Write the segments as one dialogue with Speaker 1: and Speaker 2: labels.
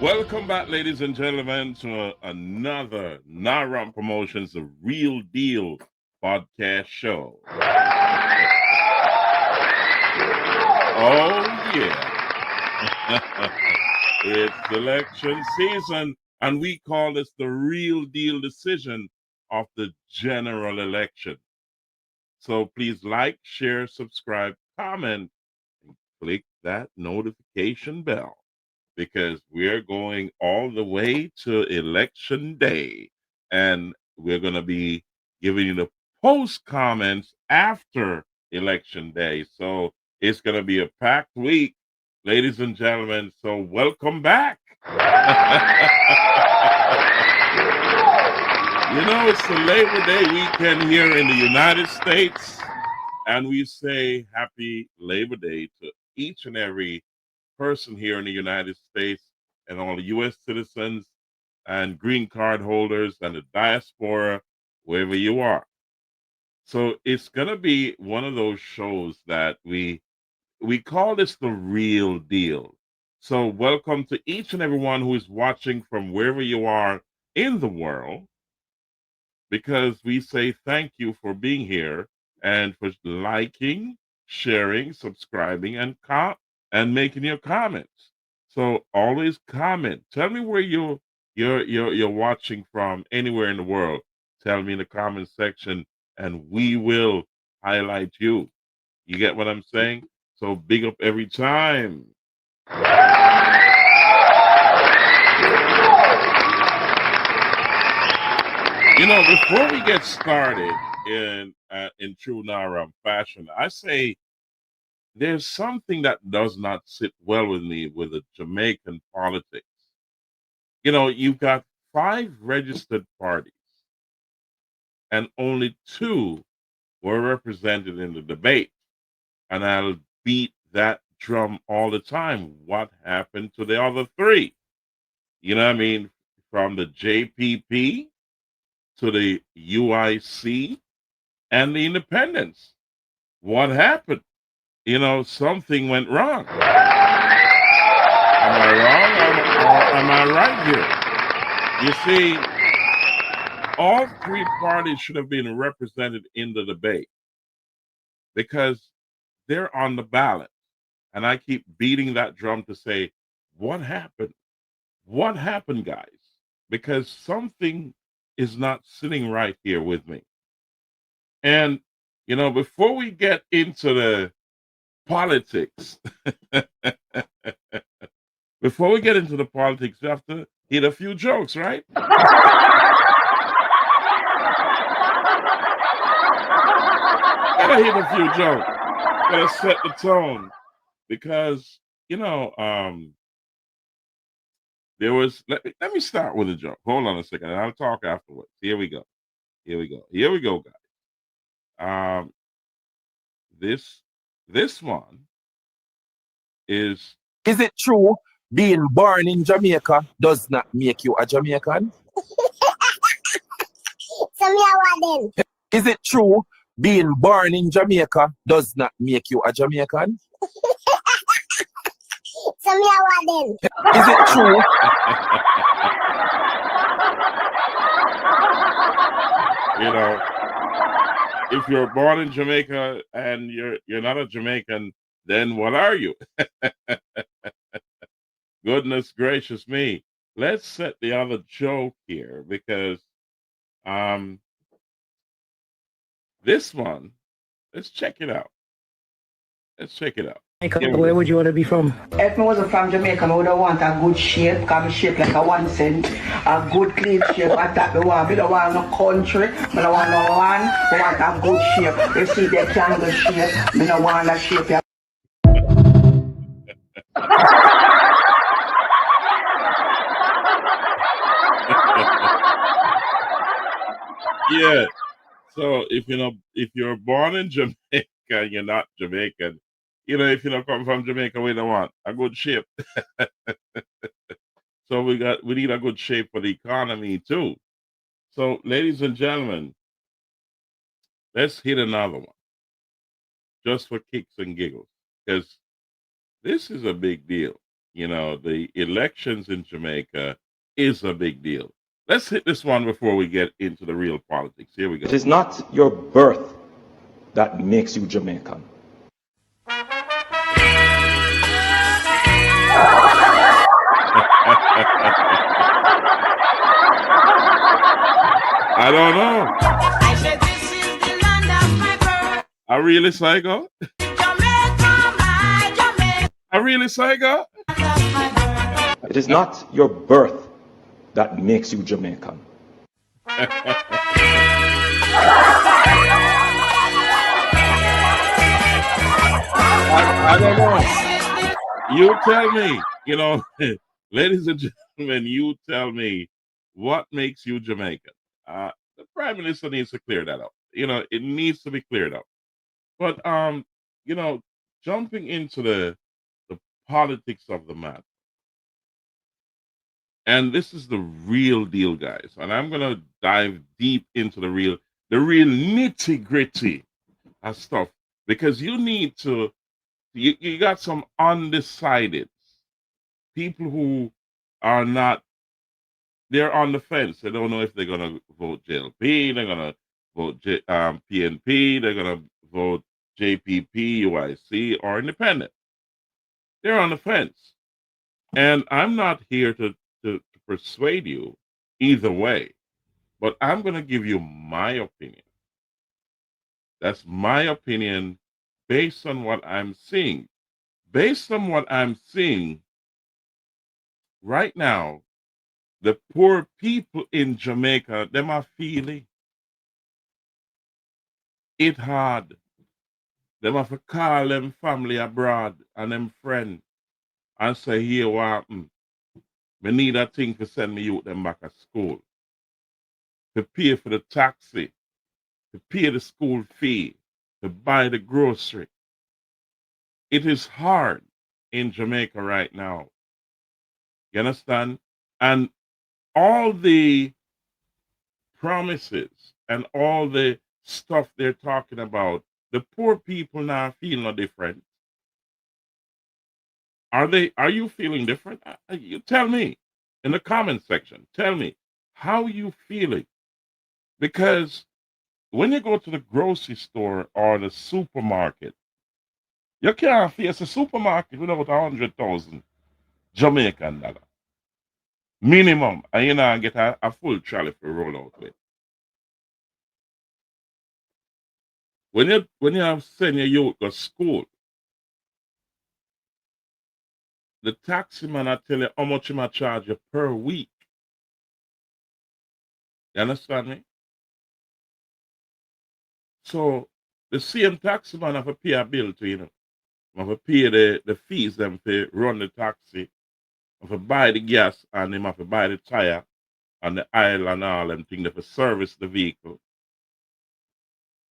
Speaker 1: Welcome back, ladies and gentlemen, to another Naram Promotions, the Real Deal podcast show. Oh, yeah. It's election season, and we call this the real deal decision of the general election. So please like, share, subscribe, comment, and click that notification bell, because we're going all the way to election day, and we're going to be giving you the post comments after election day. So it's going to be a packed week, ladies and gentlemen. So welcome back. It's the Labor Day weekend here in the United States, and we say happy Labor Day to each and every person here in the United States, and all the U.S. citizens and green card holders and the diaspora, wherever you are. So it's gonna be one of those shows that we call this the real deal. So welcome to each and everyone who is watching from wherever you are in the world, because we say thank you for being here and for liking, sharing, subscribing, and making your comments. So always comment. Tell me where you're watching from anywhere in the world. Tell me in the comment section, and we will highlight you. You get what I'm saying? So big up every time. Before we get started in true Naram fashion, I say there's something that does not sit well with me with the Jamaican politics. You've got 5 registered parties, and only 2 were represented in the debate. And I'll beat that drum all the time. What happened to the other 3? You know what I mean? From the JPP to the UIC and the independents. What happened? Something went wrong. Am I wrong or am I right here? You see, all 3 parties should have been represented in the debate because they're on the ballot. And I keep beating that drum to say, what happened? What happened, guys? Because something is not sitting right here with me. And, before we get into the politics, before we get into the politics, we have to hit a few jokes, right? Gotta hit a few jokes. Gotta set the tone. Because, there was, let me start with a joke. Hold on a second. I'll talk afterwards. Here we go. Here we go. Here we go, guys. This one is
Speaker 2: it true being born in Jamaica does not make you a Jamaican? Is it true being born in Jamaica does not make you a Jamaican? Is it true?
Speaker 1: If you're born in Jamaica and you're not a Jamaican, then what are you? Goodness gracious me. Let's set the other joke here, because this one, let's check it out. Let's check it out.
Speaker 3: Where would you want to be from?
Speaker 4: If I wasn't from Jamaica, I would want a good shape, because I'm shaped like a 1 cent. A good clean shape, and that I want. I don't want no country, I don't want no land, I want a good shape. You see the triangle shape, I don't want a shape.
Speaker 1: Yeah. So if you're born in Jamaica and you're not Jamaican, if you don't come from Jamaica, we don't want a good shape. So we need a good shape for the economy too. So, ladies and gentlemen, let's hit another one, just for kicks and giggles, because this is a big deal. the elections in Jamaica is a big deal. Let's hit this one before we get into the real politics. Here we go.
Speaker 2: It is not your birth that makes you Jamaican.
Speaker 1: I don't know.
Speaker 3: I said this is the land of my birth.
Speaker 1: I really psycho.
Speaker 3: Jamaica, my Jamaica,
Speaker 1: I really psycho.
Speaker 3: land of my birth.
Speaker 2: It is not your birth that makes you Jamaican.
Speaker 1: I don't know. You tell me, ladies and gentlemen, you tell me what makes you Jamaican. The Prime Minister needs to clear that up. It needs to be cleared up. But jumping into the politics of the matter, and this is the real deal, guys. And I'm gonna dive deep into the real nitty gritty of stuff because you need to. You got some undecided people who are not. They're on the fence. They don't know if they're gonna vote JLP. They're gonna vote PNP. They're gonna vote JPP, UIC, or independent. They're on the fence. And I'm not here to persuade you either way, but I'm going to give you my opinion. That's my opinion based on what I'm seeing. Based on what I'm seeing right now, the poor people in Jamaica, them are feeling it hard. Them have to call them family abroad and them friend and say, here, what happened? We need a thing to send me youth them back at school. To pay for the taxi, to pay the school fee, to buy the grocery. It is hard in Jamaica right now. You understand? And all the promises and all the stuff they're talking about, the poor people now feel no different. Are you feeling different? You tell me in the comment section. Tell me how you feeling. Because when you go to the grocery store or the supermarket, you can't face a supermarket without 100,000 Jamaican dollar minimum, and you know get a full trolley for roll out with. When you have send your youth to school, the taxi man I tell you how much he might charge you per week. You understand me? So the same taxi man have to pay a bill to have to pay the fees them to run the taxi, have to buy the gas, and him have to buy the tire and the oil and all them things to service the vehicle.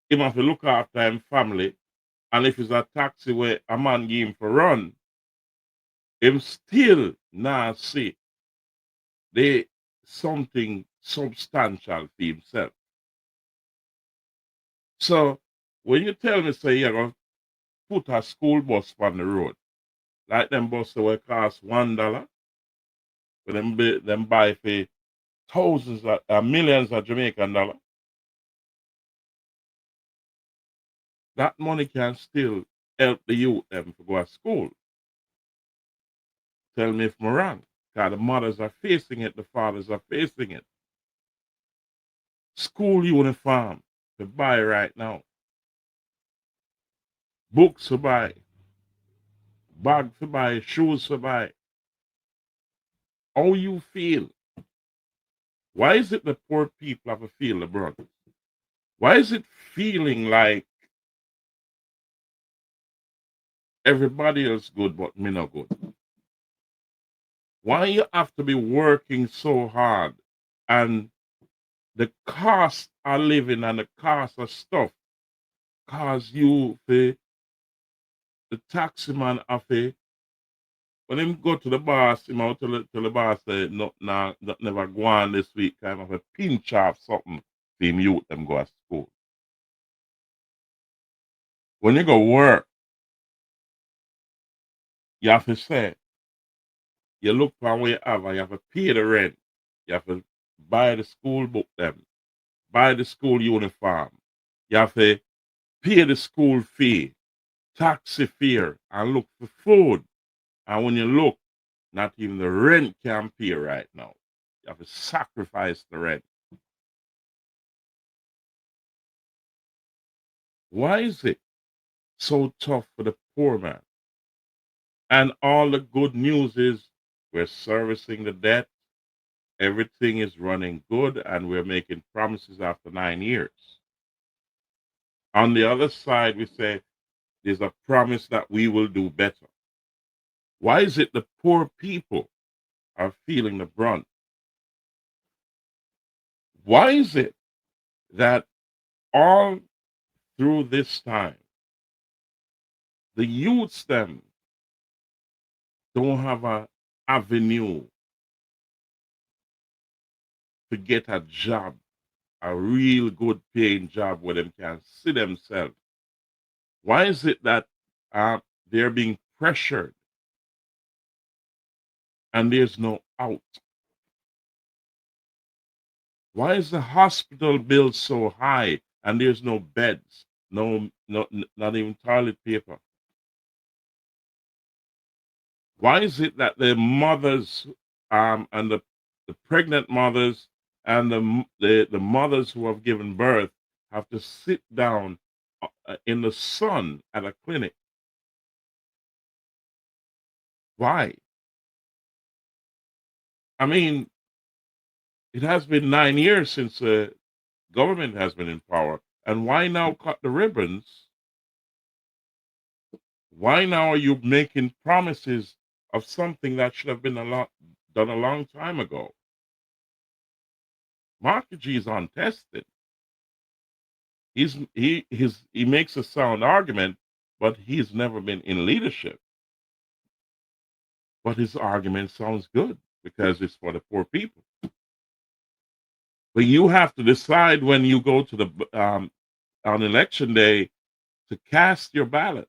Speaker 1: Him have to look after him family, and if it's a taxi where a man give him for run, him still not see they something substantial for himself. So when you tell me say you're gonna put a school bus on the road, like them buses will cost $1, but them buy for thousands of millions of Jamaican dollars, that money can still help the youth them to go to school. Tell me if I'm wrong. Because the mothers are facing it, the fathers are facing it. School uniform to buy right now. Books to buy. Bag to buy. Shoes to buy. How you feel? Why is it the poor people have to feel the brunt? Why is it feeling like everybody else good but me not good? Why you have to be working so hard and the cost of living and the cost of stuff cause you the taxi man have to when him go to the boss, him out tell the boss say no never go on this week, kind of a pinch off something for him youth them go to school. When you go work, you have to say, You look for what you have and you have to pay the rent. You have to buy the school book them, buy the school uniform. You have to pay the school fee, taxi fare, and look for food. And when you look, not even the rent can pay right now. You have to sacrifice the rent. Why is it so tough for the poor man? And all the good news is we're servicing the debt. Everything is running good, and we're making promises after 9 years. On the other side, we say there's a promise that we will do better. Why is it the poor people are feeling the brunt? Why is it that all through this time, the youths them don't have an avenue to get a job, a real good paying job where they can see themselves? Why is it that they're being pressured and there's no out? Why is the hospital bill so high and there's no beds, not even toilet paper? Why is it that the mothers and the pregnant mothers and the mothers who have given birth have to sit down in the sun at a clinic? Why? I mean, it has been 9 years since the government has been in power, and why now cut the ribbons? Why now are you making promises of something that should have been done a long time ago? Mark G is untested. He makes a sound argument, but he's never been in leadership. But his argument sounds good because it's for the poor people. But you have to decide when you go to the on election day to cast your ballot.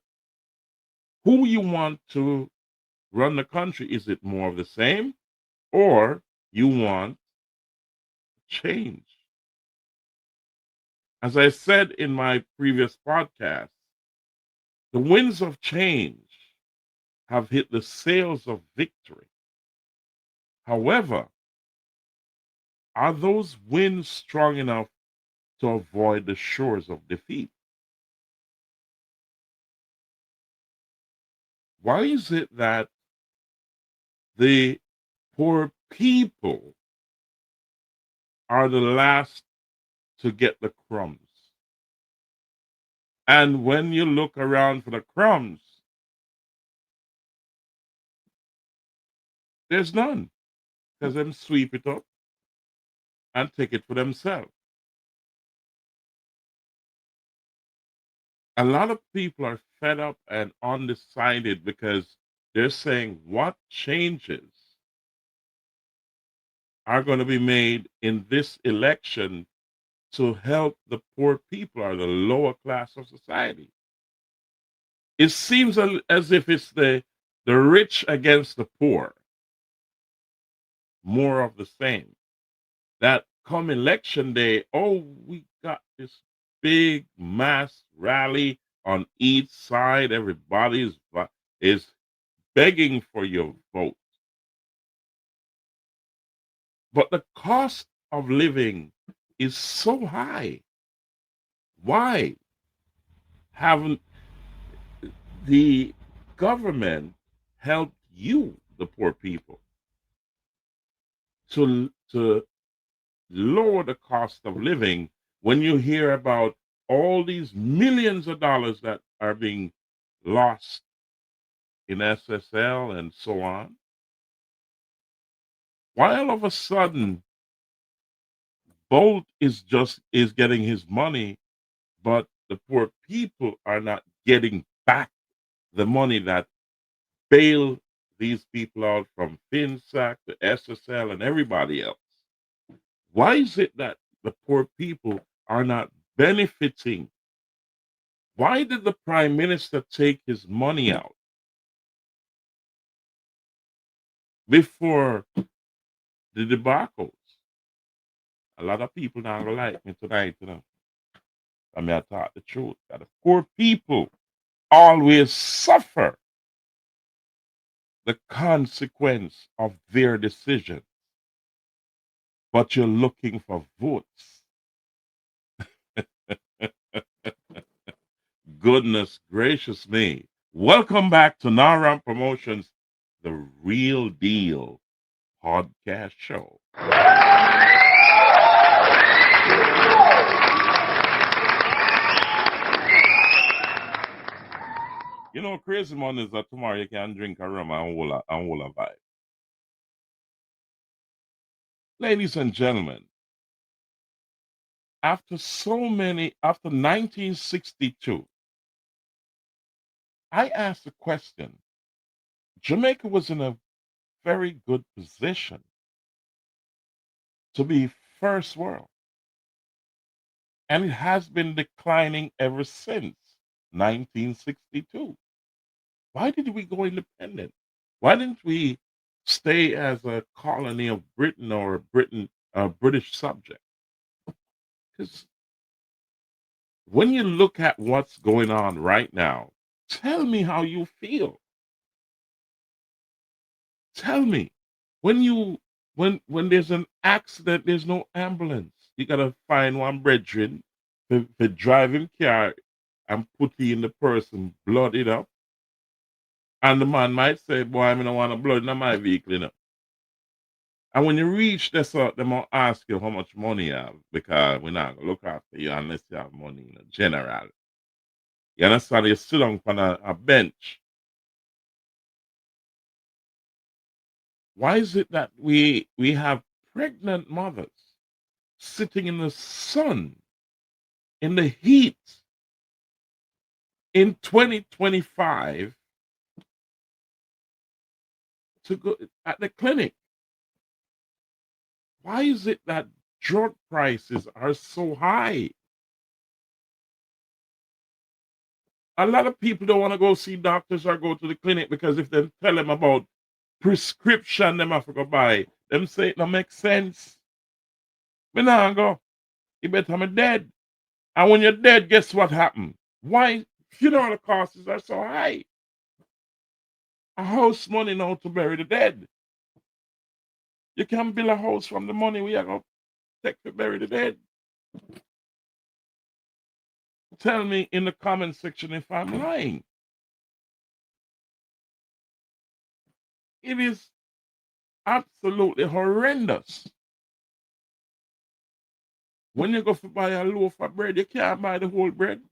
Speaker 1: Who you want to run the country? Is it more of the same, or you want change? As I said in my previous podcast, the winds of change have hit the sails of victory. However, are those winds strong enough to avoid the shores of defeat? Why is it that the poor people are the last to get the crumbs? And when you look around for the crumbs, there's none because them sweep it up and take it for themselves. A lot of people are fed up and undecided because they're saying what changes are going to be made in this election to help the poor people or the lower class of society. It seems as if it's the rich against the poor, more of the same. That come election day, oh, we got this big mass rally on each side. Everybody is begging for your vote. But the cost of living is so high. Why haven't the government helped you, the poor people, to lower the cost of living when you hear about all these millions of dollars that are being lost in SSL and so on? Why all of a sudden Bolt is getting his money, but the poor people are not getting back the money that bailed these people out from FinSAC to SSL and everybody else? Why is it that the poor people are not benefiting? Why did the prime minister take his money out? before the debacles. A lot of people not gonna like me tonight, you know. I mean, I talk the truth. That the poor people always suffer the consequence of their decision, but you're looking for votes. Goodness gracious me. Welcome back to Naram Promotions, the real deal podcast show. You know, crazy one is that tomorrow you can drink a rum and hold a vibe. Ladies and gentlemen, after 1962, I asked the question. Jamaica was in a very good position to be first world, and it has been declining ever since 1962. Why did we go independent? Why didn't we stay as a colony of Britain or a British subject? Because when you look at what's going on right now, tell me how you feel. Tell me when there's an accident, there's no ambulance. You gotta find one brethren to drive him car and put in the person, blood it up. And the man might say, boy, I don't want to blood in my vehicle, you know. And when you reach this, they might ask you how much money you have because we're not going to look after you unless you have money in general. You understand? You sit down on a bench. Why is it that we have pregnant mothers sitting in the sun, in the heat, in 2025 to go at the clinic? Why is it that drug prices are so high? A lot of people don't want to go see doctors or go to the clinic because if they tell them about prescription them have to go buy, them say it don't make sense. Me nah go. You better me dead. And when you're dead, guess what happened? Why funeral costs are so high? A house money now to bury the dead. You can build a house from the money we are going to take to bury the dead. Tell me in the comment section if I'm lying. It is absolutely horrendous. When you go to buy a loaf of bread, you can't buy the whole bread. You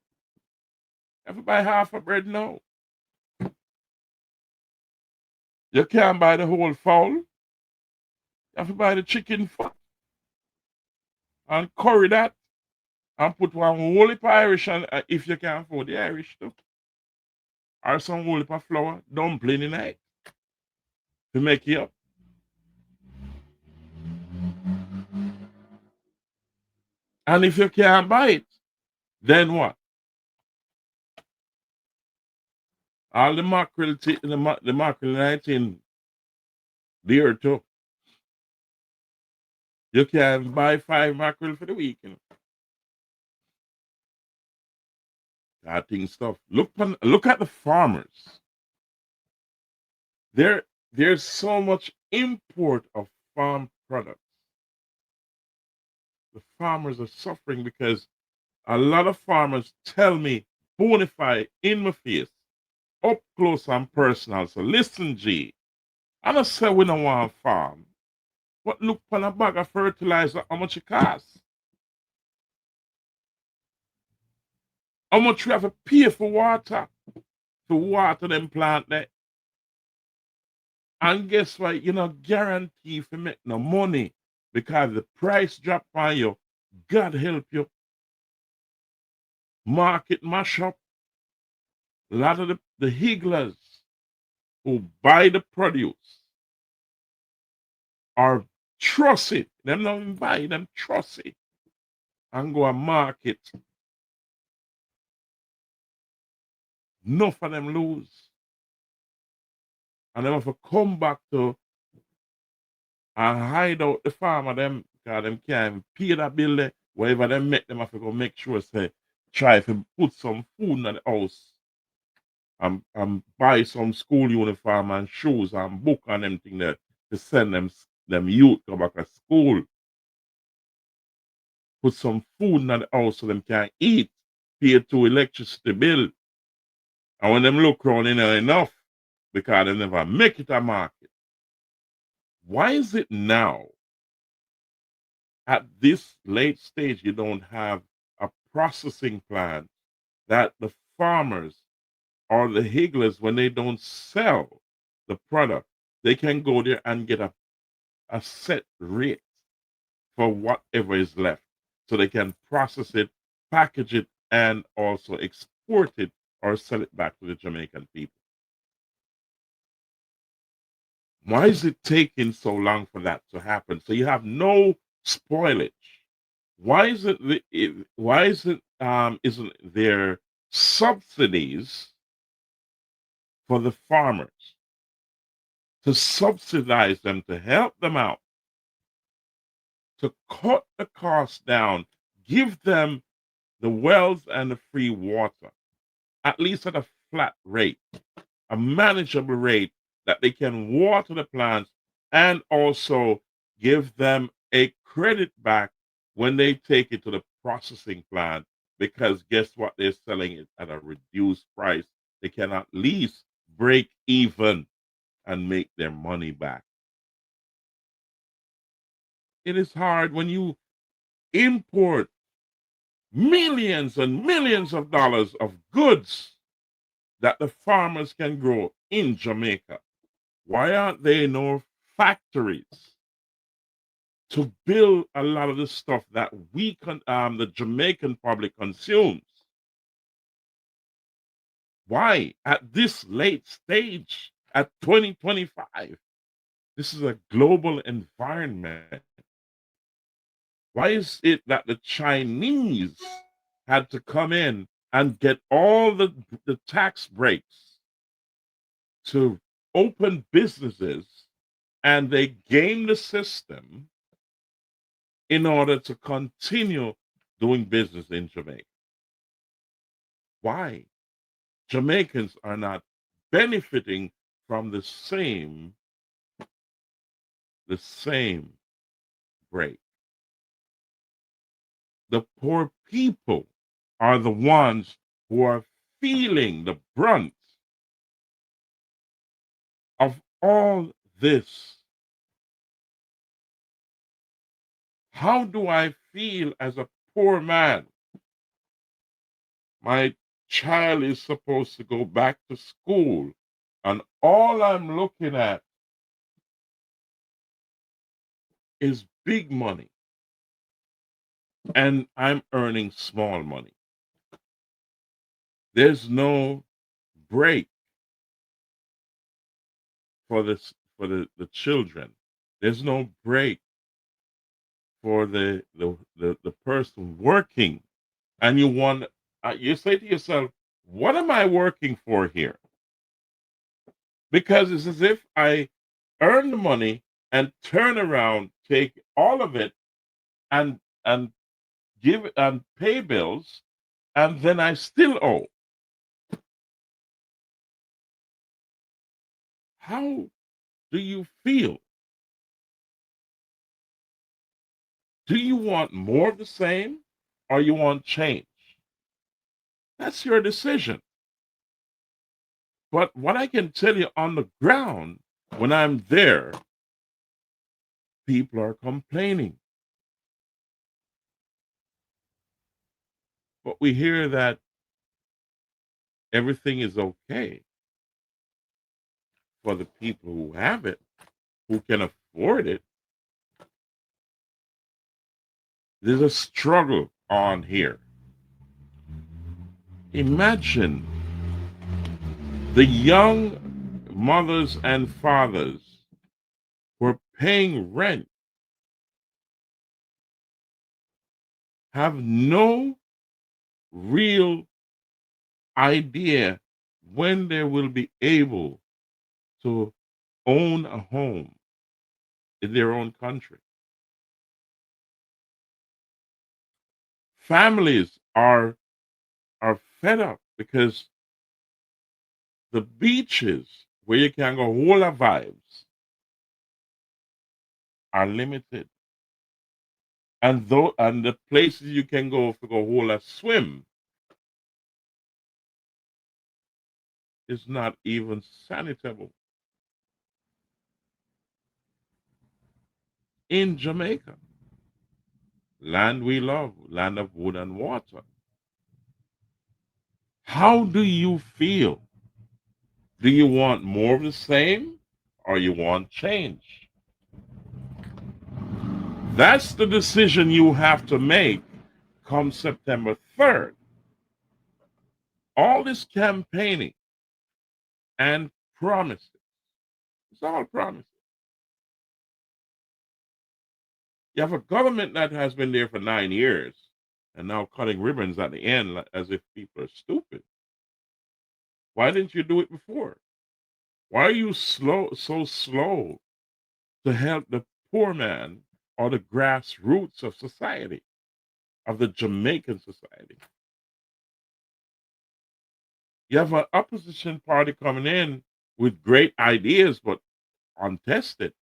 Speaker 1: have to buy half a bread now. You can't buy the whole fowl. You have to buy the chicken foot and curry that and put one whole heap of Irish on if you can afford the Irish too. Or some whole heap of flour, dumpling in it to make it up. And if you can't buy it, then what? All the mackerel, the mackerel 19 there too. You can buy 5 mackerel for the week. You know. That thing stuff. Look at the farmers. There's so much import of farm products. The farmers are suffering because a lot of farmers tell me, bona fide, in my face, up close and personal. So listen, G. I don't say we don't want to farm. But look on a bag of fertilizer, how much it costs. How much we have to pay for water to water them plant there. And guess what? You're not guaranteed to make no money because the price drop on you. God help you. Market mash up. A lot of the higglers who buy the produce are trust it. Them not even buy them, trust it. And go and market. Enough of them lose. And they have to come back to and hide out the farmer them because them can't pay that bill there. Whatever them make them have to go make sure say try to put some food in the house and buy some school uniform and shoes and book and them thing there to send them youth go back to school. Put some food in the house so them can eat, pay to electricity bill. And when them look around, you know, enough because they never make it a market. Why is it now at this late stage you don't have a processing plant that the farmers or the higglers, when they don't sell the product, they can go there and get a set rate for whatever is left. So they can process it, package it, and also export it or sell it back to the Jamaican people. Why is it taking so long for that to happen? So you have no spoilage. Why is isn't there subsidies for the farmers to subsidize them, to help them out, to cut the cost down, give them the wells and the free water, at least at a flat rate, a manageable rate that they can water the plants and also give them a credit back when they take it to the processing plant, because guess what? They're selling it at a reduced price. They can at least break even and make their money back. It is hard when you import millions and millions of dollars of goods that the farmers can grow in Jamaica. Why aren't there no factories to build a lot of the stuff that the Jamaican public consumes? Why at this late stage, at 2025? This is a global environment. Why is it that the Chinese had to come in and get all the tax breaks to open businesses, and they game the system in order to continue doing business in Jamaica? Why? Jamaicans are not benefiting from the same break. The poor people are the ones who are feeling the brunt of all this. How do I feel as a poor man? My child is supposed to go back to school, and all I'm looking at is big money, and I'm earning small money. There's no break for the children. There's no break for the person working. And you say to yourself, what am I working for here? Because it's as if I earn the money and turn around, take all of it and give and pay bills, and then I still owe. How do you feel? Do you want more of the same, or you want change? That's your decision. But what I can tell you on the ground, when I'm there, people are complaining. But we hear that everything is okay for the people who have it, who can afford it. There's a struggle on here. Imagine the young mothers and fathers who are paying rent have no real idea when they will be able to own a home, in their own country. Families are fed up because the beaches where you can go whole of vibes are limited. And the places you can go for go whole of swim is not even sanitable. In Jamaica, land we love, land of wood and water. How do you feel? Do you want more of the same or you want change? That's the decision you have to make come September 3rd. All this campaigning and promises, it's all promises. You have a government that has been there for 9 years and now cutting ribbons at the end as if people are stupid. Why didn't you do it before? Why are you so slow to help the poor man or the grassroots of society, of the Jamaican society? You have an opposition party coming in with great ideas, but untested.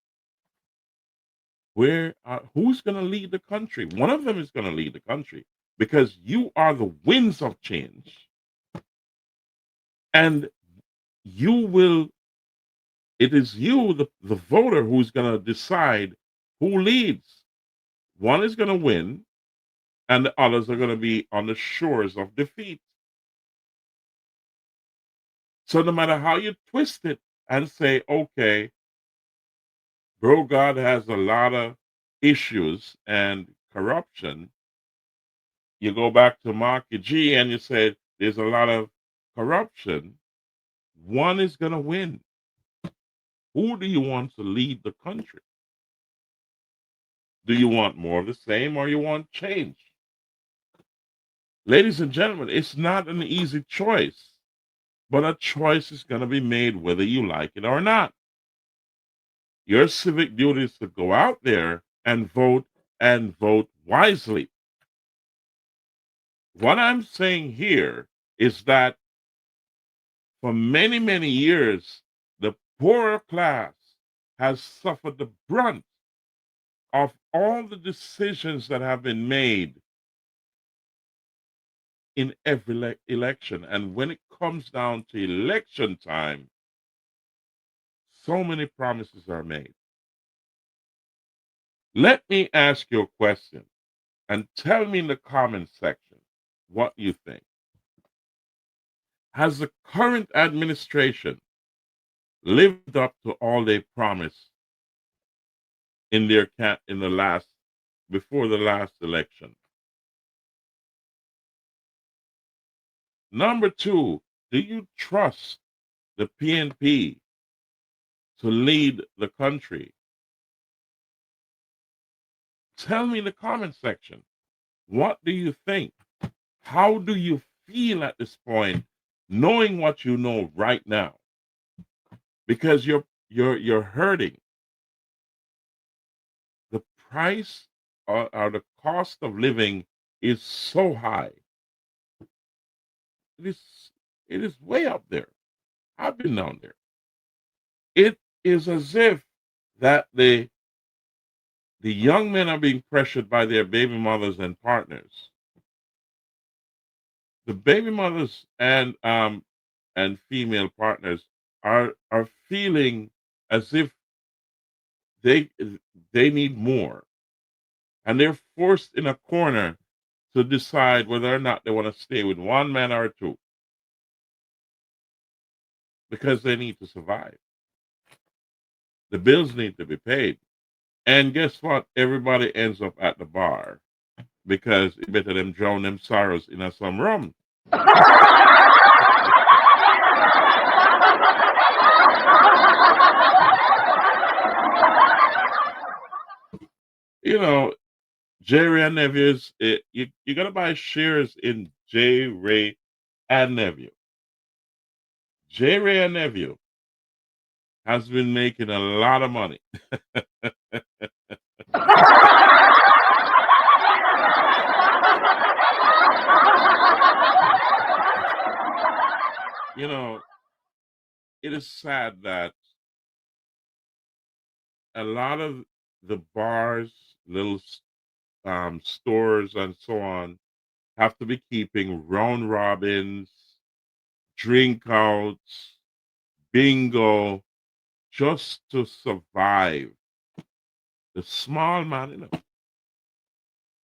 Speaker 1: Who's going to lead the country? One of them is going to lead the country because you are the winds of change, and you will. It is you, the voter, who's going to decide who leads. One is going to win, and the others are going to be on the shores of defeat. So no matter how you twist it and say, okay, bro, God has a lot of issues and corruption, you go back to Marky G and you say there's a lot of corruption, one is going to win. Who do you want to lead the country? Do you want more of the same or you want change? Ladies and gentlemen, it's not an easy choice, but a choice is going to be made whether you like it or not. Your civic duty is to go out there and vote wisely. What I'm saying here is that for many, many years, the poorer class has suffered the brunt of all the decisions that have been made in every election. And when it comes down to election time, so many promises are made. Let me ask you a question and tell me in the comment section what you think. Has the current administration lived up to all they promised in before the last election? Number two, do you trust the PNP to lead the country? Tell me in the comment section. What do you think? How do you feel at this point, knowing what you know right now? Because you're hurting. The price or the cost of living is so high. It is way up there. I've been down there. It is as if that the young men are being pressured by their baby mothers and partners. The baby mothers and female partners are feeling as if they need more, and they're forced in a corner to decide whether or not they want to stay with one man or two because they need to survive. The bills need to be paid. And guess what? Everybody ends up at the bar because it better them drown them sorrows in some rum. You know, J. Ray and Nephew's, you got to buy shares in J. Ray and Nephew. J. Ray and Nephew has been making a lot of money. You know, it is sad that a lot of the bars, little stores, and so on have to be keeping round robins, drink outs, bingo, just to survive. The small man, you know.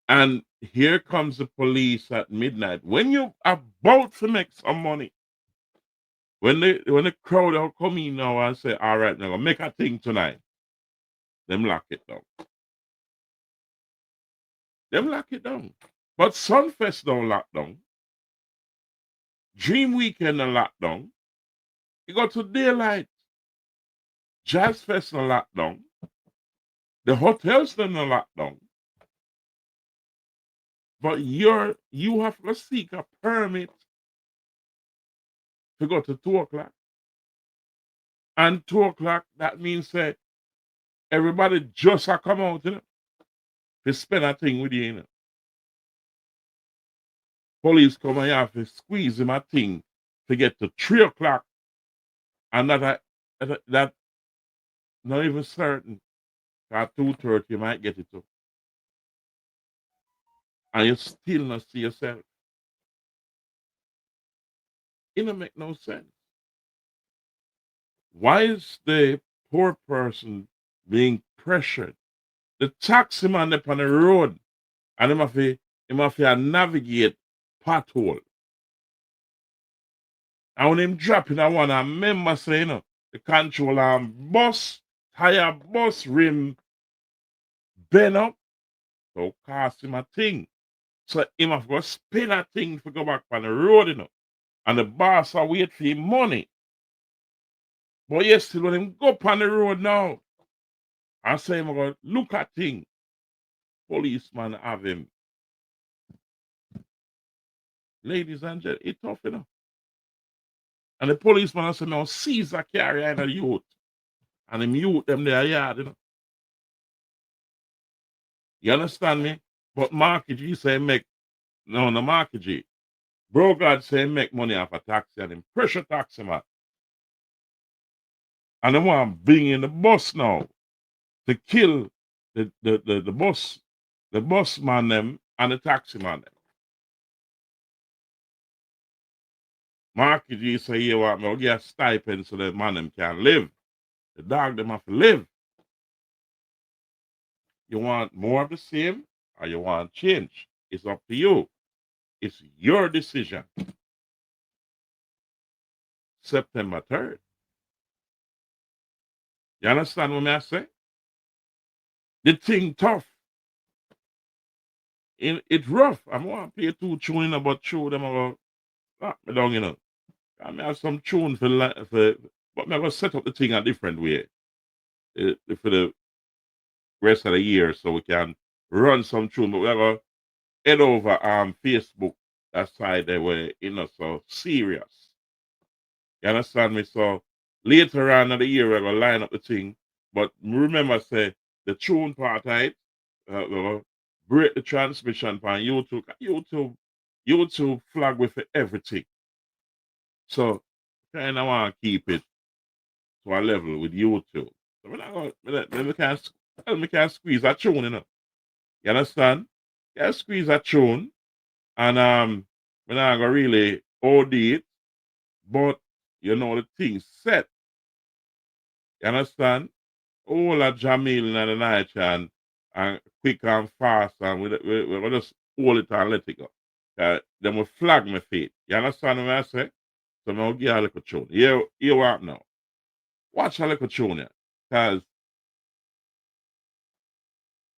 Speaker 1: And here comes the police at midnight. When you're about to make some money, when the crowd are coming now and say, all right, now make a thing tonight, them lock it down. Them lock it down. But Sunfest don't lock down. Dream Weekend don't lock down. You go to Daylight. Jazz Fest don't lock down. The hotels don't lock down. But you have to seek a permit to go to 2 o'clock. And 2 o'clock, that means that everybody just a come out, you know, to spend a thing with you, you know. Police come and you have to squeeze him a thing to get to 3 o'clock. And that not even certain. At 2:30 you might get it to. And you still not see yourself. It don't make no sense. Why is the poor person being pressured? The taxi man up on the road and him have to navigate pothole. And when him dropping that one, I remember saying, you know, the controller bus, tire bus rim bend up, so cost him a thing. So him have to spin a thing to go back on the road, you know. And the boss are wait for him money. But yes, still when him go up on the road now, I say him go look at thing. Policeman have him. Ladies and gentlemen, it's tough, you know. And the policeman say, now seize a carrier in a youth. And him youth them there yard, you know. You understand me? But Marky G say make no Marky G. Bro God say make money off a taxi and him pressure taxi man. And they want to bring in the bus now to kill the bus man them and the taxi man them. Marky G say you want me to get a stipend so the man them can live. The dog them have to live. You want more of the same or you want change? It's up to you. It's your decision. September 3rd. You understand what I say? The thing tough. It's rough. I want to play 2 tunes about show them about knock me down, you know. I may have some tune for but I'm going to set up the thing a different way for the rest of the year so we can run some tune. But we're going to head over Facebook, that side there where you know so serious. You understand me? So later on in the year we're gonna line up the thing. But remember say the tune part of it, we're gonna break the transmission on YouTube flag with everything. So kinda wanna keep it to a level with YouTube. So we're not gonna we can squeeze a tune, you know. You understand? Yeah, squeeze a tune and we're not gonna really OD it, but you know the thing set. You understand? All that Jamil in the night and quick and fast and we just hold it and let it go. Then we flag my feet. You understand what I say? So I'm gonna give you a little tune. You want now. Watch a little tune here. Cause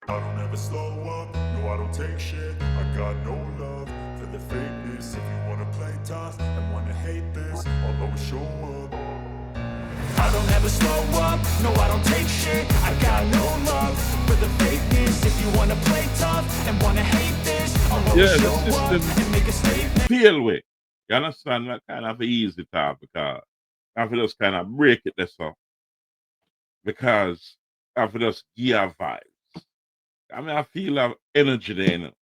Speaker 5: I don't ever slow up, no I don't take shit. I got no love for the fakeness. If you wanna play tough and wanna hate this, I'll always show up. I don't ever slow up, no I don't take shit. I got no love for the fakeness. If you wanna play tough and wanna hate this, I'll always show up and make a statement.
Speaker 1: feel way. You understand? That kind of easy talk because I have to just kind of break it this up. because I feel just give vibes. I mean, I feel of energy there, you know.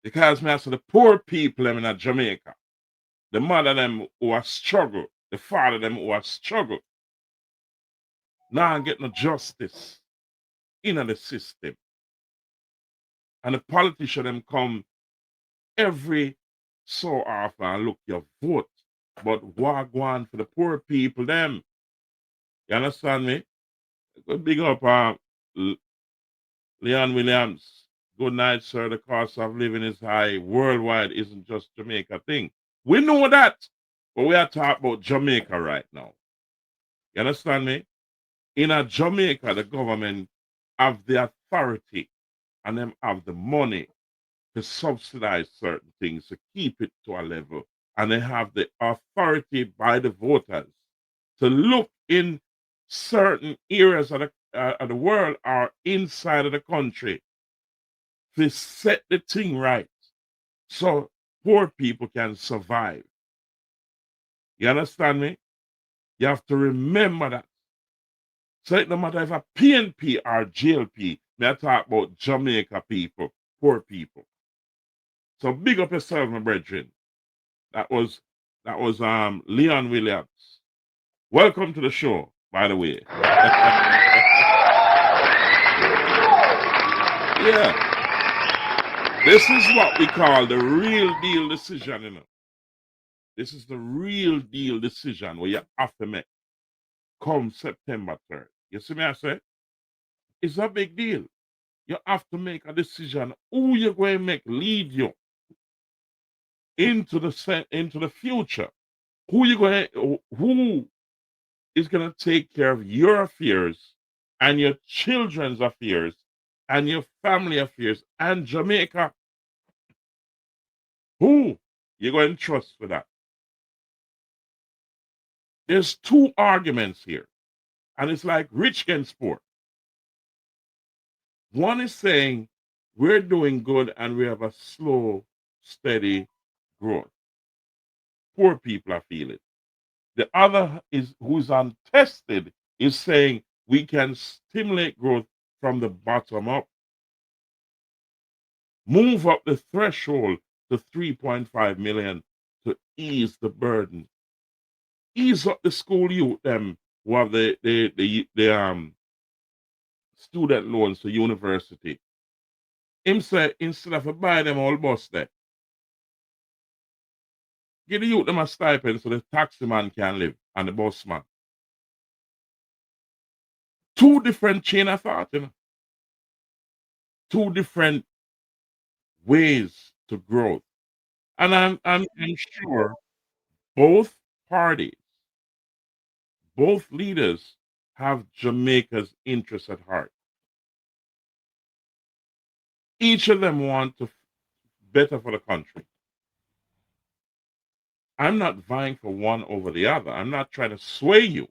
Speaker 1: Because me I say the poor people them in Jamaica, the mother them who are struggle, the father them who are struggle, now get no justice in the system. And the politician them come every so often and look your vote. But what go on for the poor people them? You understand me? Go big up Leon Williams. Good night, sir. The cost of living is high. Worldwide isn't just Jamaica thing. We know that. But we are talking about Jamaica right now. You understand me? In a Jamaica, the government have the authority and them have the money to subsidize certain things, to keep it to a level. And they have the authority by the voters to look in certain areas of the world or inside of the country to set the thing right so poor people can survive. You understand me? You have to remember that. So it no matter if a PNP or JLP, may I talk about Jamaica people, poor people. So big up yourself, my brethren. That was Leon Williams. Welcome to the show, by the way. Yeah. This is what we call the real deal decision, you know. This is the real deal decision where you have to make come September 3rd. You see me I say? It's a big deal. You have to make a decision who you're going to make lead you into the future. Who is going to take care of your affairs and your children's affairs and your family affairs and Jamaica? Who you're going to trust for that? There's two arguments here, and it's like rich against poor. One is saying we're doing good and we have a slow, steady growth. Poor people are feeling. The other is who's untested is saying we can stimulate growth from the bottom up, move up the threshold to 3.5 million to ease the burden, ease up the school youth them who have the student loans to university. Him say instead of buy them all bus there, give the youth them a stipend so the taxi man can live and the bus man. Two different chain of thought, you know. Two different ways to growth. And I'm sure both parties, both leaders have Jamaica's interests at heart. Each of them want to better for the country. I'm not vying for one over the other. I'm not trying to sway you.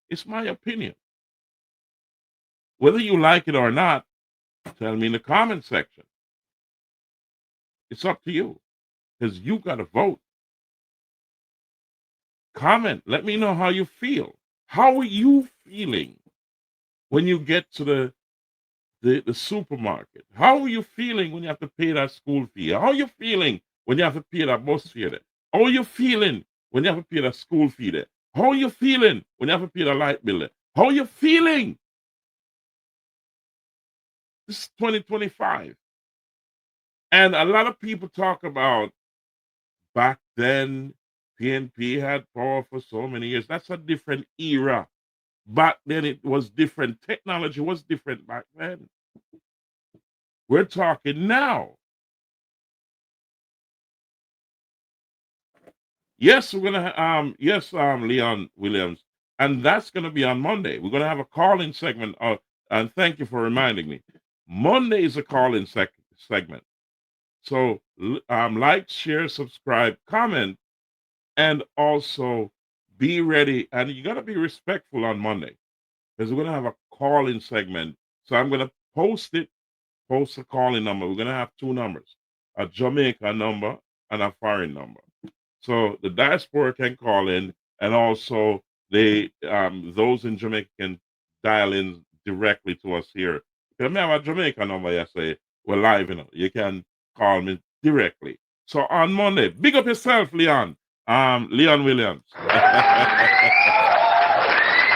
Speaker 1: It's my opinion. Whether you like it or not, tell me in the comment section. It's up to you because you got to vote. Comment. Let me know how you feel. How are you feeling when you get to the supermarket? How are you feeling when you have to pay that school fee? How are you feeling when you have to pay that bus fare there? How are you feeling when you have to pay that school fee there? How are you feeling when you have to pay the light bill there? How are you feeling? This is 2025. And a lot of people talk about back then, PNP had power for so many years. That's a different era. Back then, it was different. Technology was different back then. We're talking now. Yes, we're gonna Leon Williams, and that's gonna be on Monday. We're gonna have a call-in segment. And thank you for reminding me. Monday is a call-in segment. So like, share, subscribe, comment, and also be ready. And you gotta be respectful on Monday because we're gonna have a call-in segment. So I'm gonna post a calling number. We're gonna have two numbers: a Jamaica number and a foreign number. So the diaspora can call in, and also those in Jamaica can dial in directly to us here. Because I have a Jamaica number, you say, we're live, You can call me directly. So on Monday, big up yourself, Leon. Leon Williams.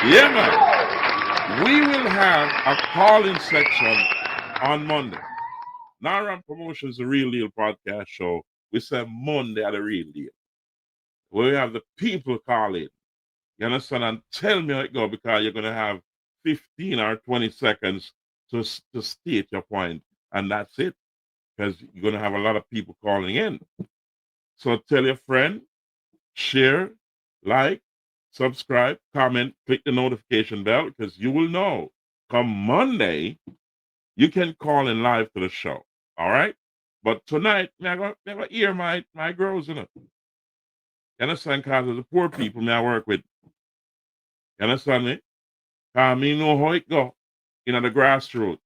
Speaker 1: Yeah, man. We will have a call-in section on Monday. Naram Promotions, the Real Deal podcast show. We say Monday at the Real Deal. We have the people call in. You understand? And tell me how it go, because you're going to have 15 or 20 seconds to state your point, and that's it. Because you're going to have a lot of people calling in. So tell your friend, share, like, subscribe, comment, click the notification bell, because you will know come Monday, you can call in live to the show. All right? But tonight, I got hear my girls in it. You understand? Because of the poor people me I work with. You understand me? Because me know how it go in the grassroots.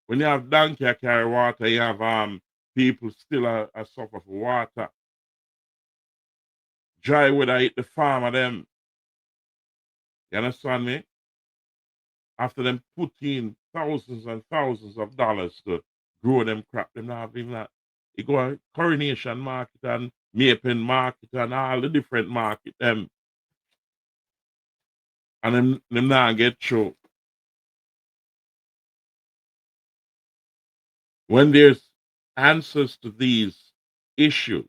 Speaker 1: When you have donkey carry water, you have people still suffer for water. Dry weather hit the farm of them. You understand me? After them put in thousands and thousands of dollars to grow them crap, them not have even that. You go to Coronation Market and Mapen Market and all the different market them, and them not get through. When there's answers to these issues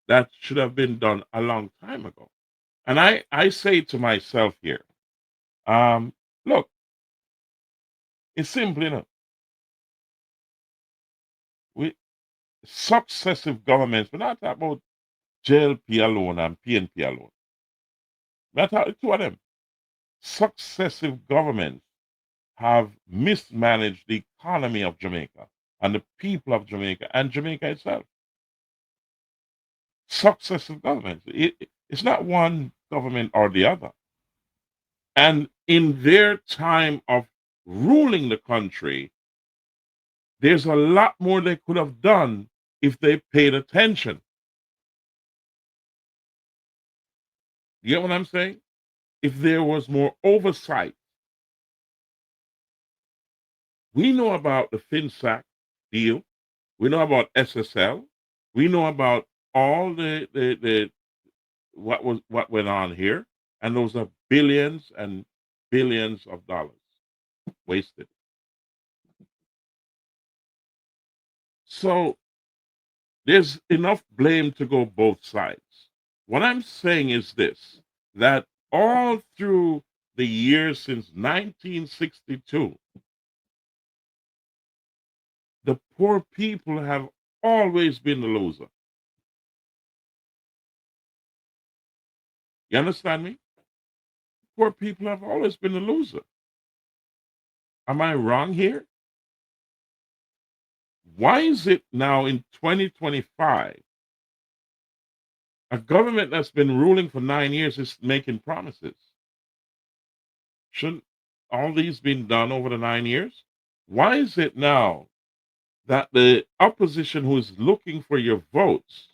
Speaker 1: that should have been done a long time ago. And I say to myself here, look, it's simple enough. We successive governments, we're not talking about JLP alone and PNP alone. We're talking two of them. Successive governments have mismanaged the economy of Jamaica and the people of Jamaica and Jamaica itself. Successive governments. It's not one government or the other. And in their time of ruling the country, there's a lot more they could have done if they paid attention. You get what I'm saying? If there was more oversight. We know about the FinSac deal. We know about SSL. We know about all the what went on here, and those are billions and billions of dollars wasted. So there's enough blame to go both sides. What I'm saying is this, that all through the years since 1962, the poor people have always been the loser. You understand me? Poor people have always been the loser. Am I wrong here? Why is it now in 2025 a government that's been ruling for 9 years is making promises? Shouldn't all these been done over the 9 years? Why is it now that the opposition who is looking for your votes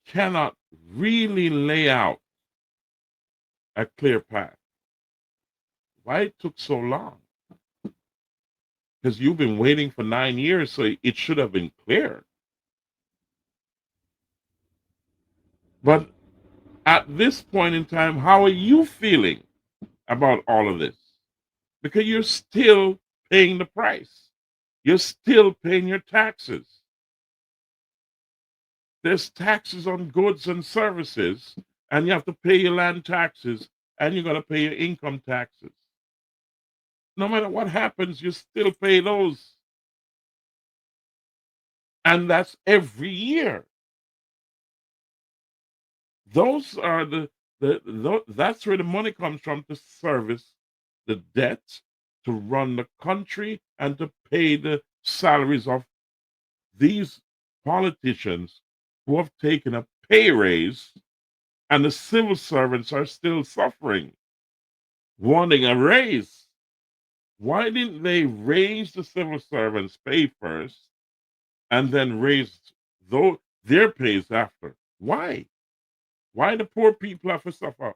Speaker 1: cannot really lay out a clear path? Why it took so long? Because you've been waiting for 9 years, so it should have been clear. But at this point in time, how are you feeling about all of this? Because you're still paying the price. You're still paying your taxes. There's taxes on goods and services, and you have to pay your land taxes, and you got to pay your income taxes. No matter what happens, you still pay those. And that's every year. Those are that's where the money comes from, to service the debt, to run the country, and to pay the salaries of these politicians who have taken a pay raise, and the civil servants are still suffering, wanting a raise. Why didn't they raise the civil servants' pay first and then raise their pays after? Why? Why the poor people have to suffer?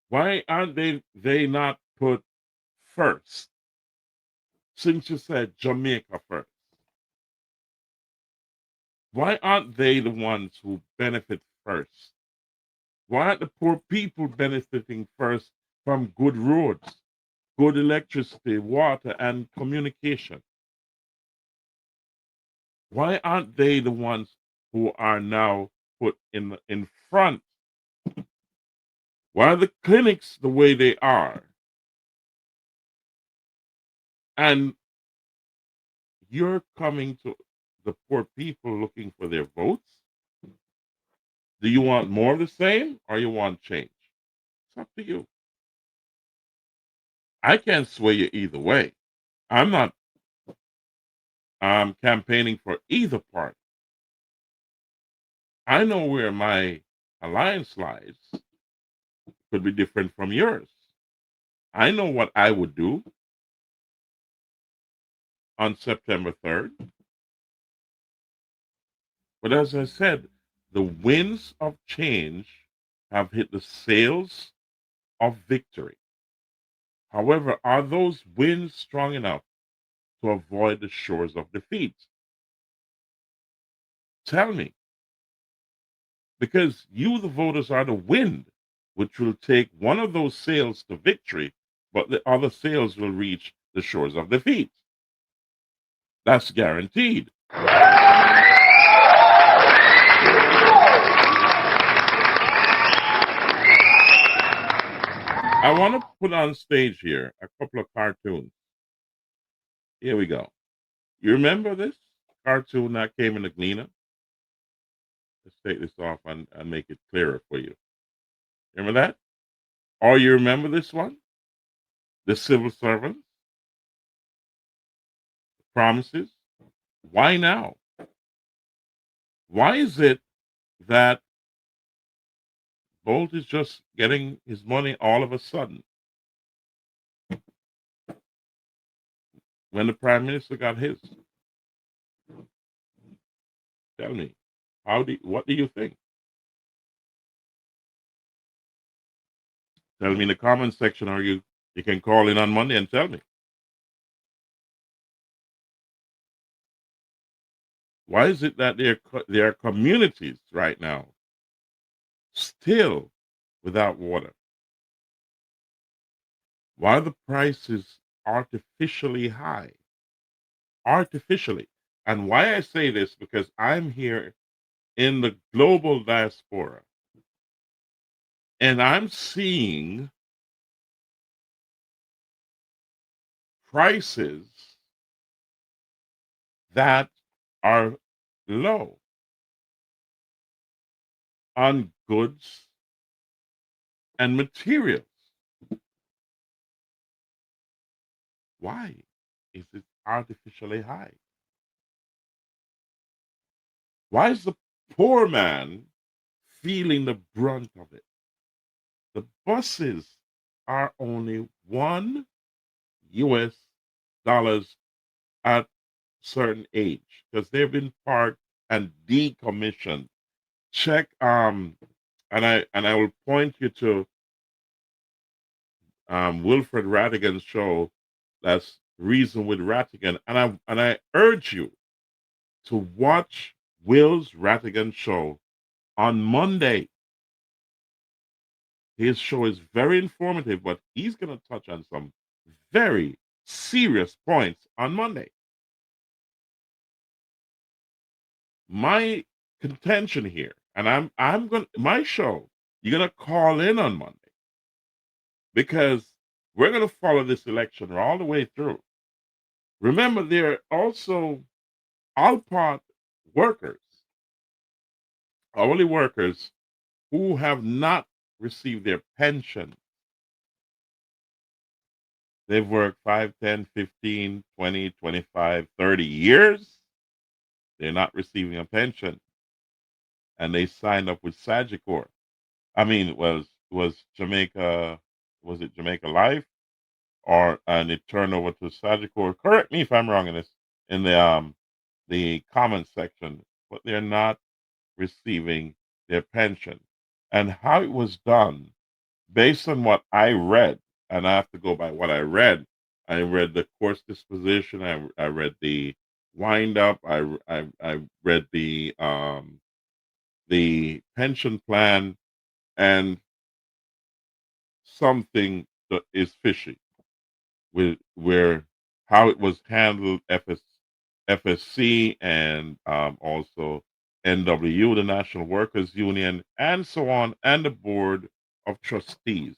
Speaker 1: Why aren't they not put first? Since you said Jamaica first, why aren't they the ones who benefit first? Why aren't the poor people benefiting first from good roads, good electricity, water, and communication? Why aren't they the ones who are now put in front? Why are the clinics the way they are? And you're coming to the poor people looking for their votes? Do you want more of the same or you want change? It's up to you. I can't sway you either way. I'm not campaigning for either party. I know where my alliance lies could be different from yours. I know what I would do on September 3rd. But as I said, the winds of change have hit the sails of victory. However, are those winds strong enough to avoid the shores of defeat? Tell me. Because you, the voters, are the wind, which will take one of those sails to victory, but the other sails will reach the shores of defeat. That's guaranteed. I want to put on stage here a couple of cartoons. Here we go. You remember this cartoon that came in the Gleaner? Let's take this off and make it clearer for you. Remember that? Or you remember this one? The civil servants, promises. Why now? Why is it that Bolt is just getting his money all of a sudden when the prime minister got his? Tell me, what do you think? Tell me in the comments section, or you can call in on Monday and tell me. Why is it that there are communities right now still without water? Why are the prices artificially high? Artificially. And why I say this, because I'm here in the global diaspora and I'm seeing prices that are low on goods and materials. Why is it artificially high? Why is the poor man feeling the brunt of it? The buses are only $1 at certain age because they've been parked and decommissioned. Check and I will point you to Wilfred Rattigan's show. That's Reason with Rattigan, and I urge you to watch Will's Rattigan show on Monday. His show is very informative, but he's going to touch on some very serious points on Monday. My contention here, and I'm going to my show, you're going to call in on Monday because we're going to follow this election all the way through. Remember, there are also Alpart workers, hourly workers who have not received their pension. They've worked 5, 10, 15, 20, 25, 30 years. They're not receiving a pension. And they signed up with Sagicor. I mean, was Jamaica, was it Jamaica Life? Or and it turned over to Sagicor. Correct me if I'm wrong in this in the comment section, but they're not receiving their pension, and how it was done based on what I read, and I have to go by what I read. I read the course disposition. I read the wind up. I read the pension plan, and something that is fishy with where how it was handled, FSC, and also NWU, the National Workers Union, and so on, and the Board of Trustees.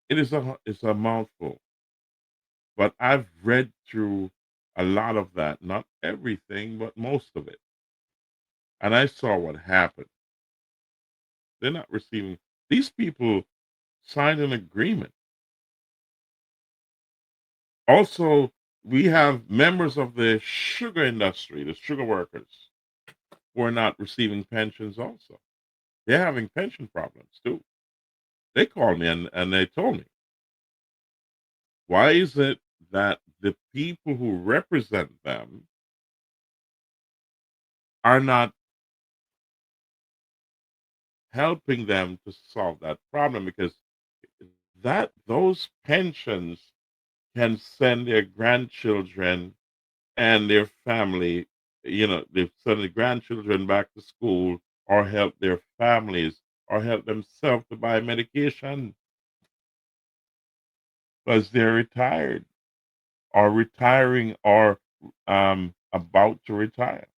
Speaker 1: It's a mouthful, but I've read through a lot of that, not everything, but most of it, and I saw what happened. They're not receiving. These people signed an agreement. Also, we have members of the sugar industry, the sugar workers, who are not receiving pensions also. They're having pension problems too. They called me and they told me, why is it that the people who represent them are not helping them to solve that problem? Because that those pensions can send their grandchildren and their family, they send the grandchildren back to school, or help their families, or help themselves to buy medication because they're retired or retiring or about to retire.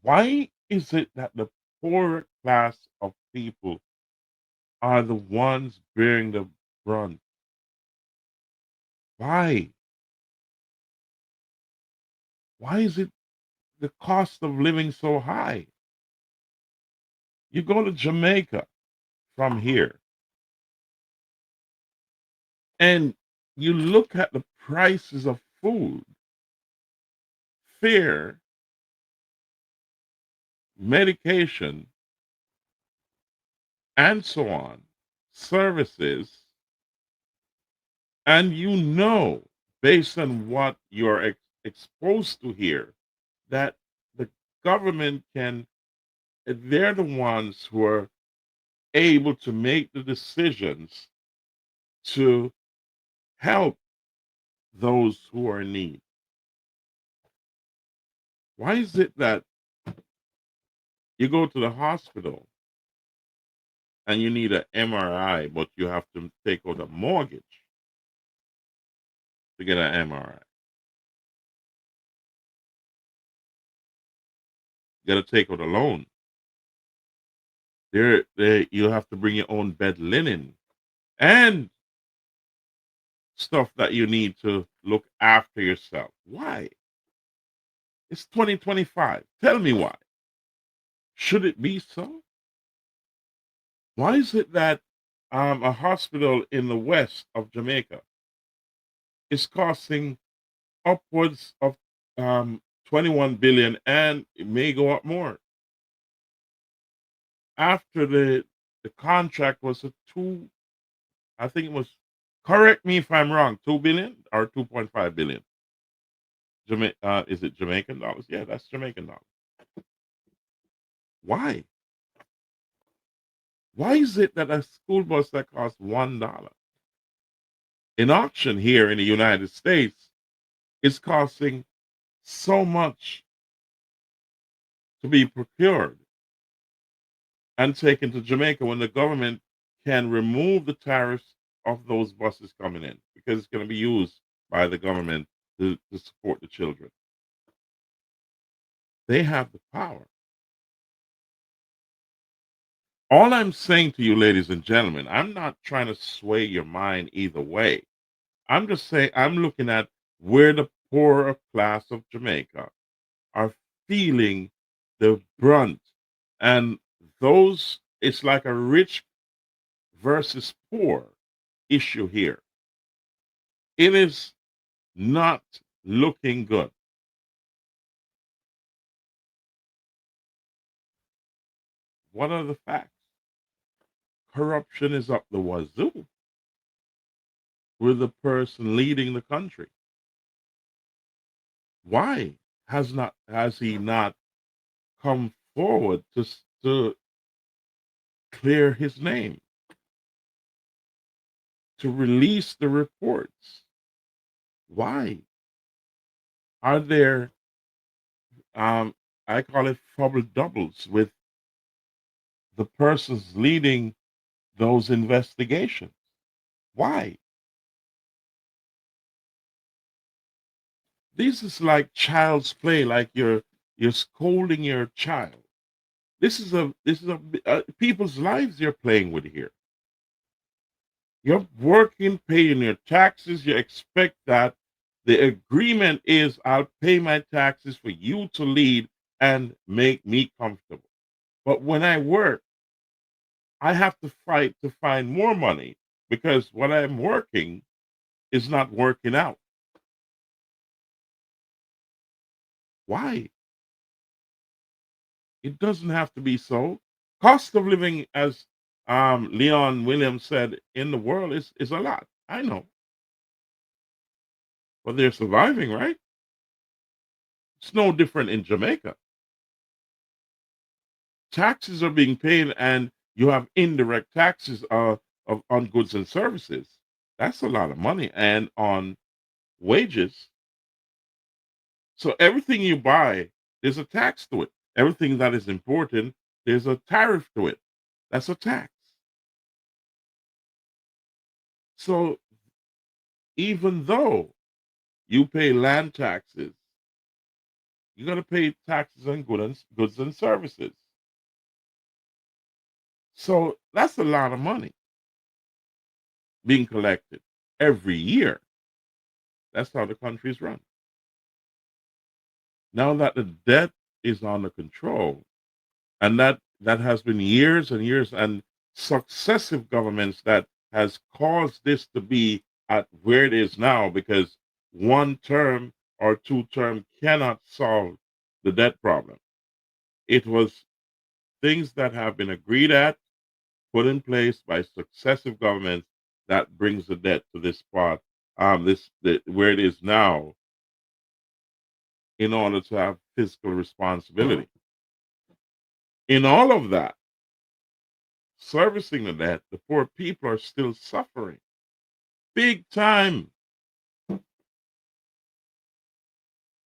Speaker 1: Why is it that the poorer class of people are the ones bearing the brunt? Why? Why is it the cost of living so high? You go to Jamaica from here, and you look at the prices of food, fare, medication, and so on, services, and based on what you're exposed to here, that the government they're the ones who are able to make the decisions to help those who are in need. Why is it that you go to the hospital and you need an MRI, but you have to take out a mortgage to get an MRI? You got to take out a loan. You have to bring your own bed linen and stuff that you need to look after yourself. Why? It's 2025. Tell me why. Should it be so? Why is it that a hospital in the west of Jamaica is costing upwards of 21 billion, and it may go up more? After the contract was a two, I think it was, correct me if I'm wrong, 2 billion or 2.5 billion. Is it Jamaican dollars? Yeah, that's Jamaican dollars. Why? Why is it that a school bus that costs $1 in auction here in the United States is costing so much to be procured and taken to Jamaica when the government can remove the tariffs of those buses coming in because it's going to be used by the government to support the children? They have the power. All I'm saying to you, ladies and gentlemen, I'm not trying to sway your mind either way. I'm just saying I'm looking at where the poorer class of Jamaica are feeling the brunt. And it's like a rich versus poor issue here. It is not looking good. What are the facts? Corruption is up the wazoo with the person leading the country. Why? has he not come forward to clear his name, to release the reports? Why are there I call it trouble doubles with the persons leading those investigations? Why? This is like child's play, like you're scolding your child. This is a people's lives you're playing with here. You're working, paying your taxes. You expect that the agreement is I'll pay my taxes for you to lead and make me comfortable. But when I work, I have to fight to find more money because what I'm working is not working out. Why? It doesn't have to be so. Cost of living, as Leon Williams said, in the world is a lot. I know, but they're surviving, right? It's no different in Jamaica. Taxes are being paid, and you have indirect taxes on goods and services. That's a lot of money, and on wages. So everything you buy, there's a tax to it. Everything that is important, there's a tariff to it. That's a tax. So even though you pay land taxes, you got to pay taxes on goods and services. So that's a lot of money being collected every year. That's how the country is run. Now that the debt is under control, and that has been years and years and successive governments that has caused this to be at where it is now, because one term or two term cannot solve the debt problem. It was things that have been agreed at, put in place by successive governments, that brings the debt to this spot, where it is now, in order to have fiscal responsibility. In all of that, servicing the debt, the poor people are still suffering big time.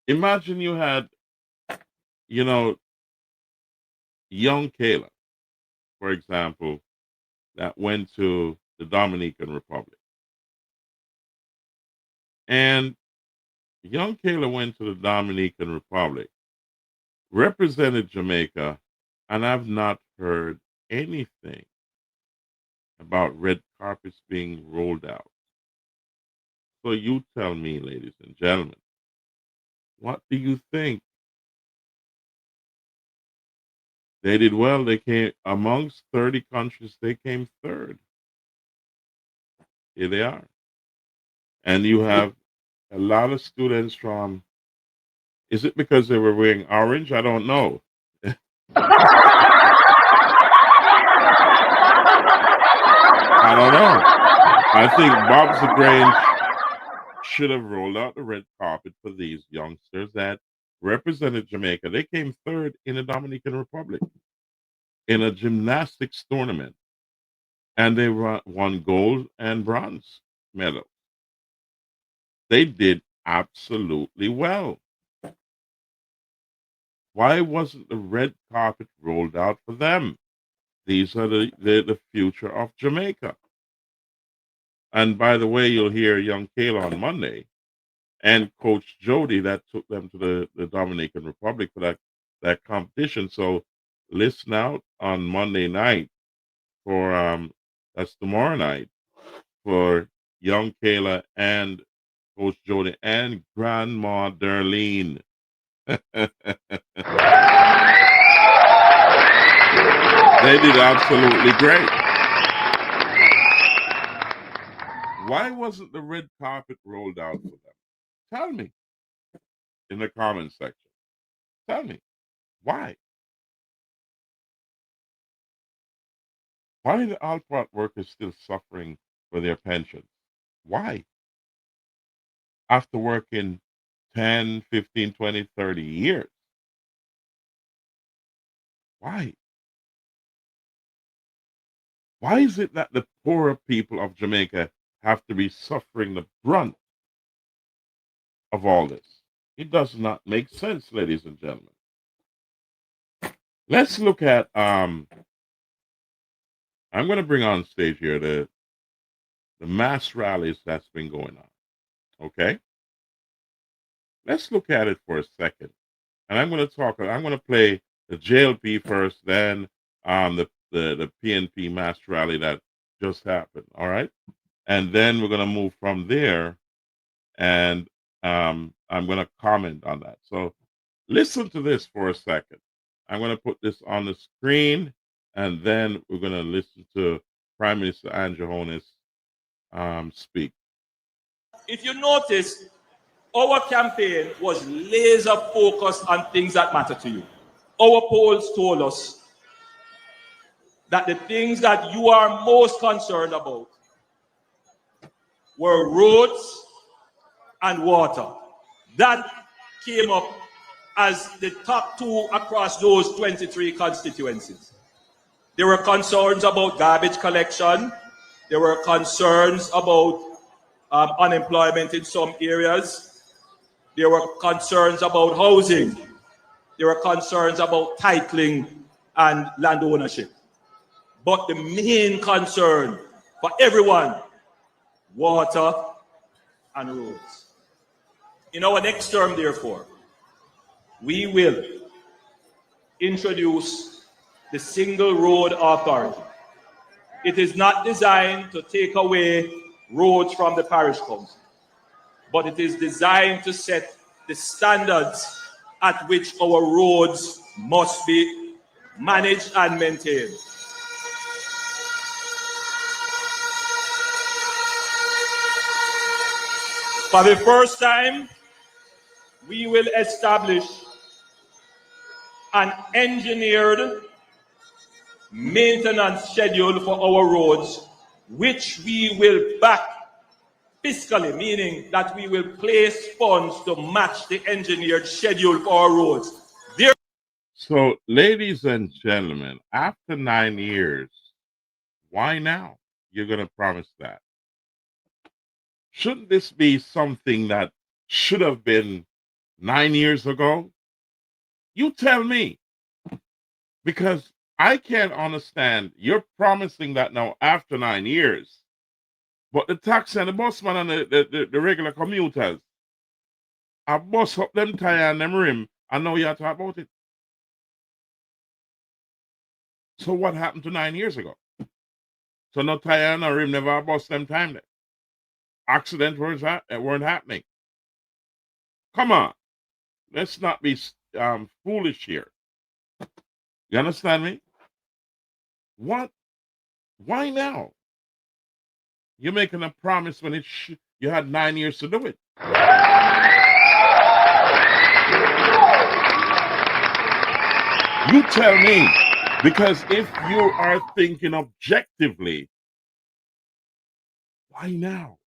Speaker 1: Imagine you had, you know, young Kayla, for example, that went to the Dominican Republic. And young Kayla went to the Dominican Republic, represented Jamaica, and I've not heard anything about red carpets being rolled out. So you tell me, ladies and gentlemen, what do you think? They did well. They came amongst 30 countries, they came third. Here they are. And you have a lot of students from, is it because they were wearing orange? I don't know. I don't know. I think Bob's Grange should have rolled out the red carpet for these youngsters that represented Jamaica. They came third in the Dominican Republic in a gymnastics tournament, and they won gold and bronze medal. They did absolutely well. Why wasn't the red carpet rolled out for them? These are the future of Jamaica. And by the way, you'll hear young Kayla on Monday and Coach Jody that took them to the Dominican Republic for that competition. So listen out on Monday night for that's tomorrow night, for young Kayla and Coach Jody and Grandma Darlene. They did absolutely great. Why wasn't the red carpet rolled out for them? Tell me in the comment section. Tell me why. Why are the Alport workers still suffering for their pensions? Why? After working 10, 15, 20, 30 years. Why? Why is it that the poorer people of Jamaica have to be suffering the brunt of all this? It does not make sense, ladies and gentlemen. Let's look at I'm going to bring on stage here the mass rallies that's been going on. Okay? Let's look at it for a second. And I'm going to play the JLP first, then the PNP mass rally that just happened. All right. And then we're going to move from there, and I'm going to comment on that. So listen to this for a second. I'm going to put this on the screen, and then we're going to listen to Prime Minister Andrew Holness speak.
Speaker 6: If you notice, our campaign was laser focused on things that matter to you. Our polls told us that the things that you are most concerned about were roads and water. That came up as the top two across those 23 constituencies. There were concerns about garbage collection. There were concerns about unemployment in some areas. There were concerns about housing. There were concerns about titling and land ownership. But the main concern for everyone, water and roads. In our next term, therefore, we will introduce the Single Road Authority. It is not designed to take away roads from the parish council, but it is designed to set the standards at which our roads must be managed and maintained. For the first time, we will establish an engineered maintenance schedule for our roads, which we will back fiscally, meaning that we will place funds to match the engineered schedule for our roads.
Speaker 1: So, ladies and gentlemen, after 9 years, why now? You're going to promise that. Shouldn't this be something that should have been 9 years ago? You tell me. Because I can't understand. You're promising that now after 9 years. But the taxi and the busman and the regular commuters, I bust up them tire and them rim, and now you have to talk about it. So what happened to 9 years ago? So no tire and no rim never bust them time there. Accidents weren't happening. Come on. Let's not be foolish here. You understand me? What? Why now? You're making a promise when you had 9 years to do it. You tell me. Because if you are thinking objectively, why now?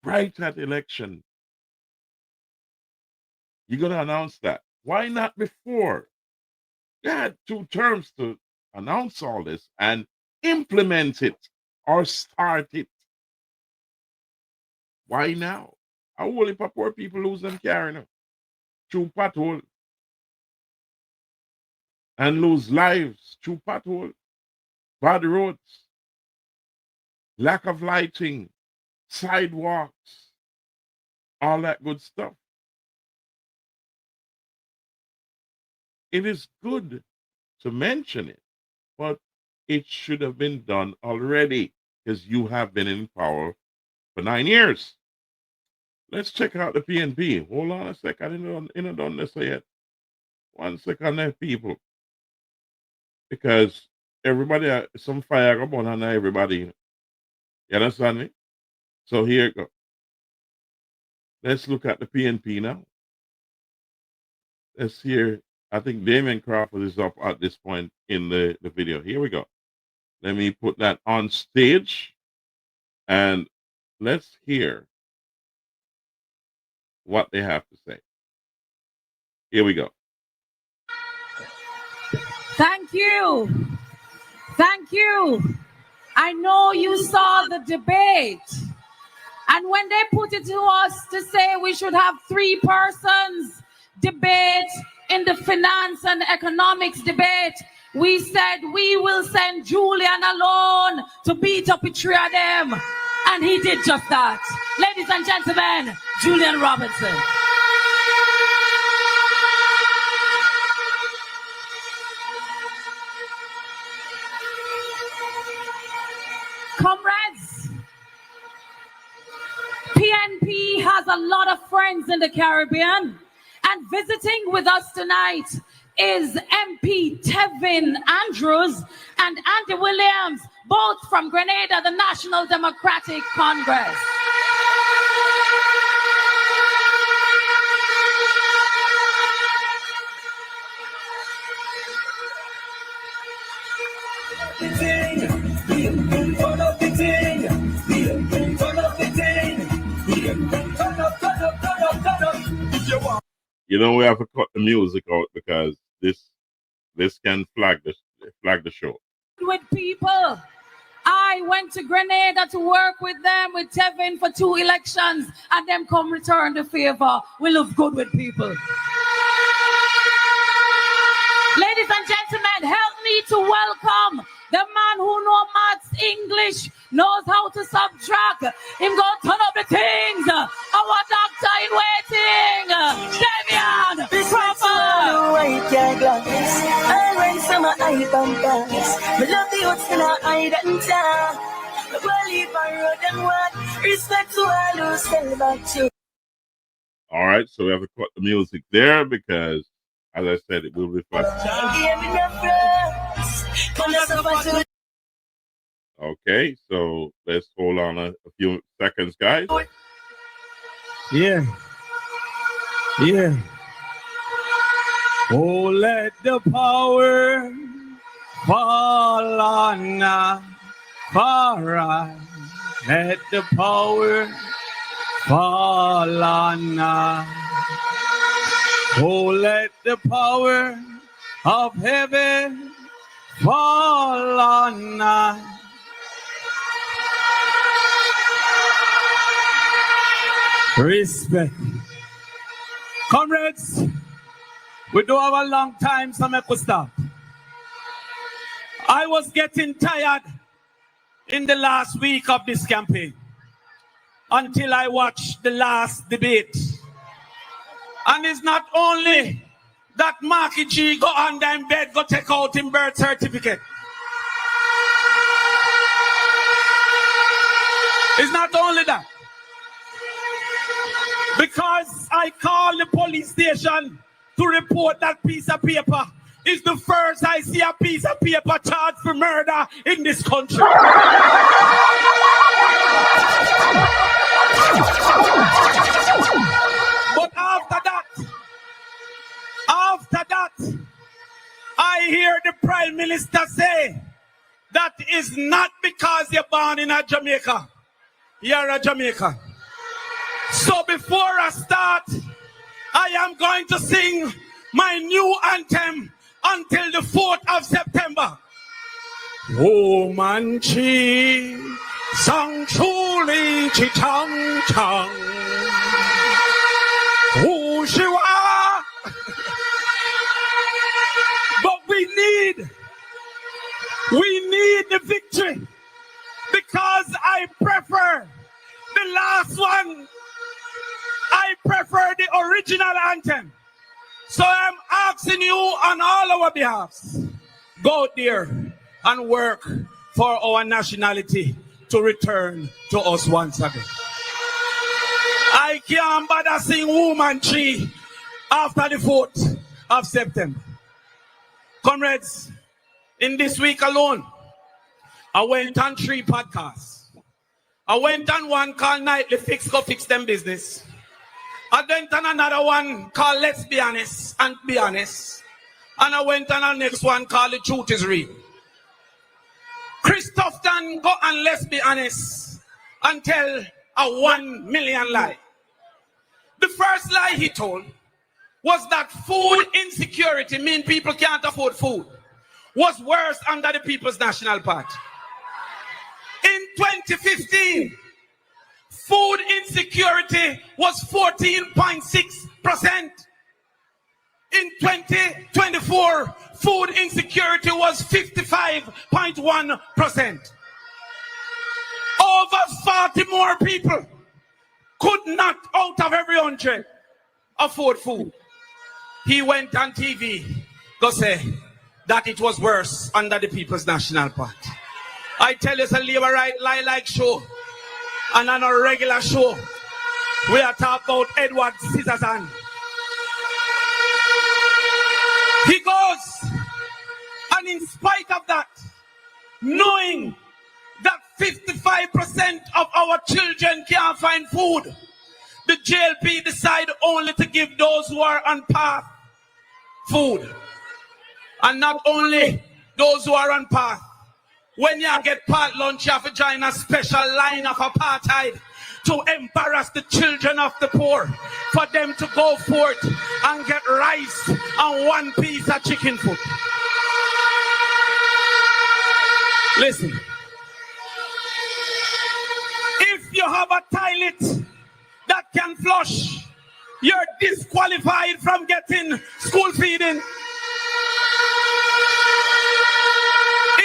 Speaker 1: Right at election, you're going to announce that. Why not before? You had 2 terms to announce all this and implement it or start it. Why now? How will it poor people lose them car now? Through pothole. And lose lives through pothole, bad roads, lack of lighting, sidewalks, all that good stuff. It is good to mention it, but it should have been done already because you have been in power for 9 years. Let's check out the PNP. Hold on a sec. I didn't done this yet. 1 second there, people. Because everybody, some fire go burn on everybody. You understand me? So here you go. Let's look at the PNP now. Let's hear. I think Damien Crawford is up at this point in the video. Here we go. Let me put that on stage. And let's hear what they have to say. Here we go.
Speaker 7: Thank you. Thank you. I know you saw the debate. And when they put it to us to say we should have 3 persons debate in the finance and economics debate, we said we will send Julian alone to beat up the 3 of them. And he did just that. Ladies and gentlemen, Julian Robertson. Comrades, PNP has a lot of friends in the Caribbean, and visiting with us tonight is MP Tevin Andrews and Andy Williams, both from Grenada, the National Democratic Congress.
Speaker 1: You know, we have to cut the music out because this can flag the show.
Speaker 7: With people, I went to Grenada to work with them, with Tevin for 2 elections, and them come return the favor. We live good with people. Ladies and gentlemen, help me to welcome the man who knows maths, English, knows how to subtract. Him go turn up the things. Our doctor in waiting, Damian Proper.
Speaker 8: White car glass, I run some eye bumpers. Me love the hoods in a eye and tar. Me go leave a road and walk. Respect to all who sell back to.
Speaker 1: All right, so we have to cut the music there because, as I said, it will be fun. Okay, so let's hold on a few seconds, guys.
Speaker 2: Yeah. Yeah. Oh, let the power fall on Farah. Let the power fall on Oh, let the power of heaven fall on Respect. Comrades, we do have a long time, so I could stop. I was getting tired in the last week of this campaign until I watched the last debate. And it's not only that Marky G go under in bed, go take out his birth certificate. It's not only that. Because I called the police station to report that piece of paper. It's the first I see a piece of paper charged for murder in this country. But after that, I hear the Prime Minister say that is not because you're born in a Jamaica. You're a Jamaican. So before I start, I am going to sing my new anthem until the 4th of September. Woman chi sang chuli chi chang chang. Who she wa. But we need the victory because I prefer the last one. I prefer the original anthem. So I'm asking you on all our behalves, go there and work for our nationality to return to us once again. I can't bother sing Woman Tree after the 4th of September. Comrades, in this week alone, I went on 3 podcasts. I went on one called Nightly Fix, Go Fix Them Business. I went on another one called Let's Be Honest and Be Honest. And I went on a next one called The Truth Is Real. Christopherton, go and let's be honest and tell a 1 million lie. The first lie he told was that food insecurity, mean people can't afford food, was worse under the People's National Party. In 2015, food insecurity was 14.6%. In 2024, food insecurity was 55.1%. Over 40 more people could not, out of every 100, afford food. He went on TV to say that it was worse under the People's National Party. I tell you, it's a Labour lie-like show. And on a regular show, we are talking about Edward Scissorhands. He goes, and in spite of that, knowing that 55% of our children can't find food, the JLP decide only to give those who are on path food. And not only those who are on path. When you get part lunch, you have to join a special line of apartheid to embarrass the children of the poor, for them to go forth and get rice and one piece of chicken food. Listen, if you have a toilet that can flush, you're disqualified from getting school feeding.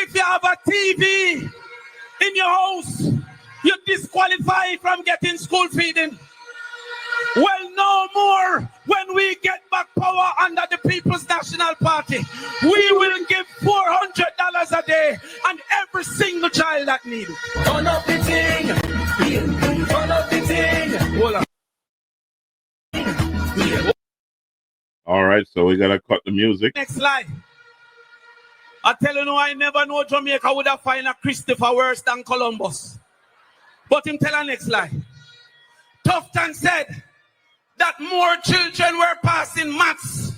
Speaker 2: If you have a TV in your house, you're disqualified from getting school feeding. Well, no more. When we get back power under the People's National Party, we will give $400 a day and every single child that needs it.
Speaker 8: Turn up the thing. Turn up the thing.
Speaker 2: Hold on.
Speaker 1: All right, so we gotta cut the music.
Speaker 2: Next slide. I tell you, no, I never know Jamaica would have found a Christopher worse than Columbus. But him tell her next lie. Tufton said that more children were passing maths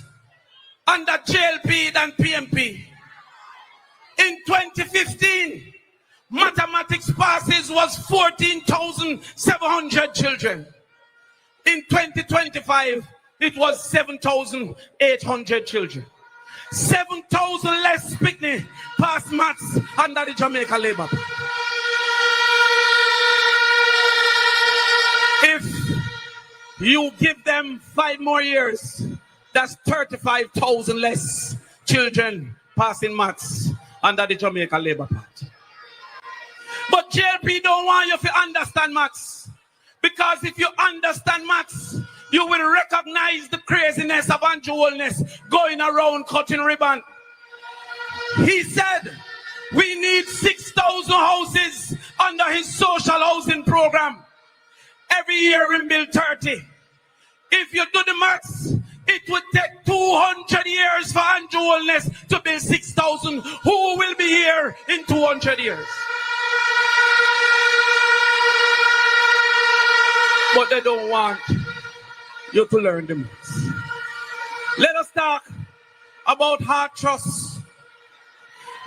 Speaker 2: under JLP than PMP. In 2015, mathematics passes was 14,700 children. In 2025, it was 7,800 children. 7,000 less Pickney pass maths under the Jamaica Labour. If you give them 5 more years, that's 35,000 less children passing maths under the Jamaica Labour Party. But JLP don't want you to understand maths, because if you understand maths, you will recognize the craziness of Andrew Holness going around cutting ribbon. He said we need 6,000 houses under his social housing program. Every year we build 30. If you do the maths, it would take 200 years for Andrew Holness to build 6,000. Who will be here in 200 years? But they don't want you to learn the maths. Let us talk about Heart Trust.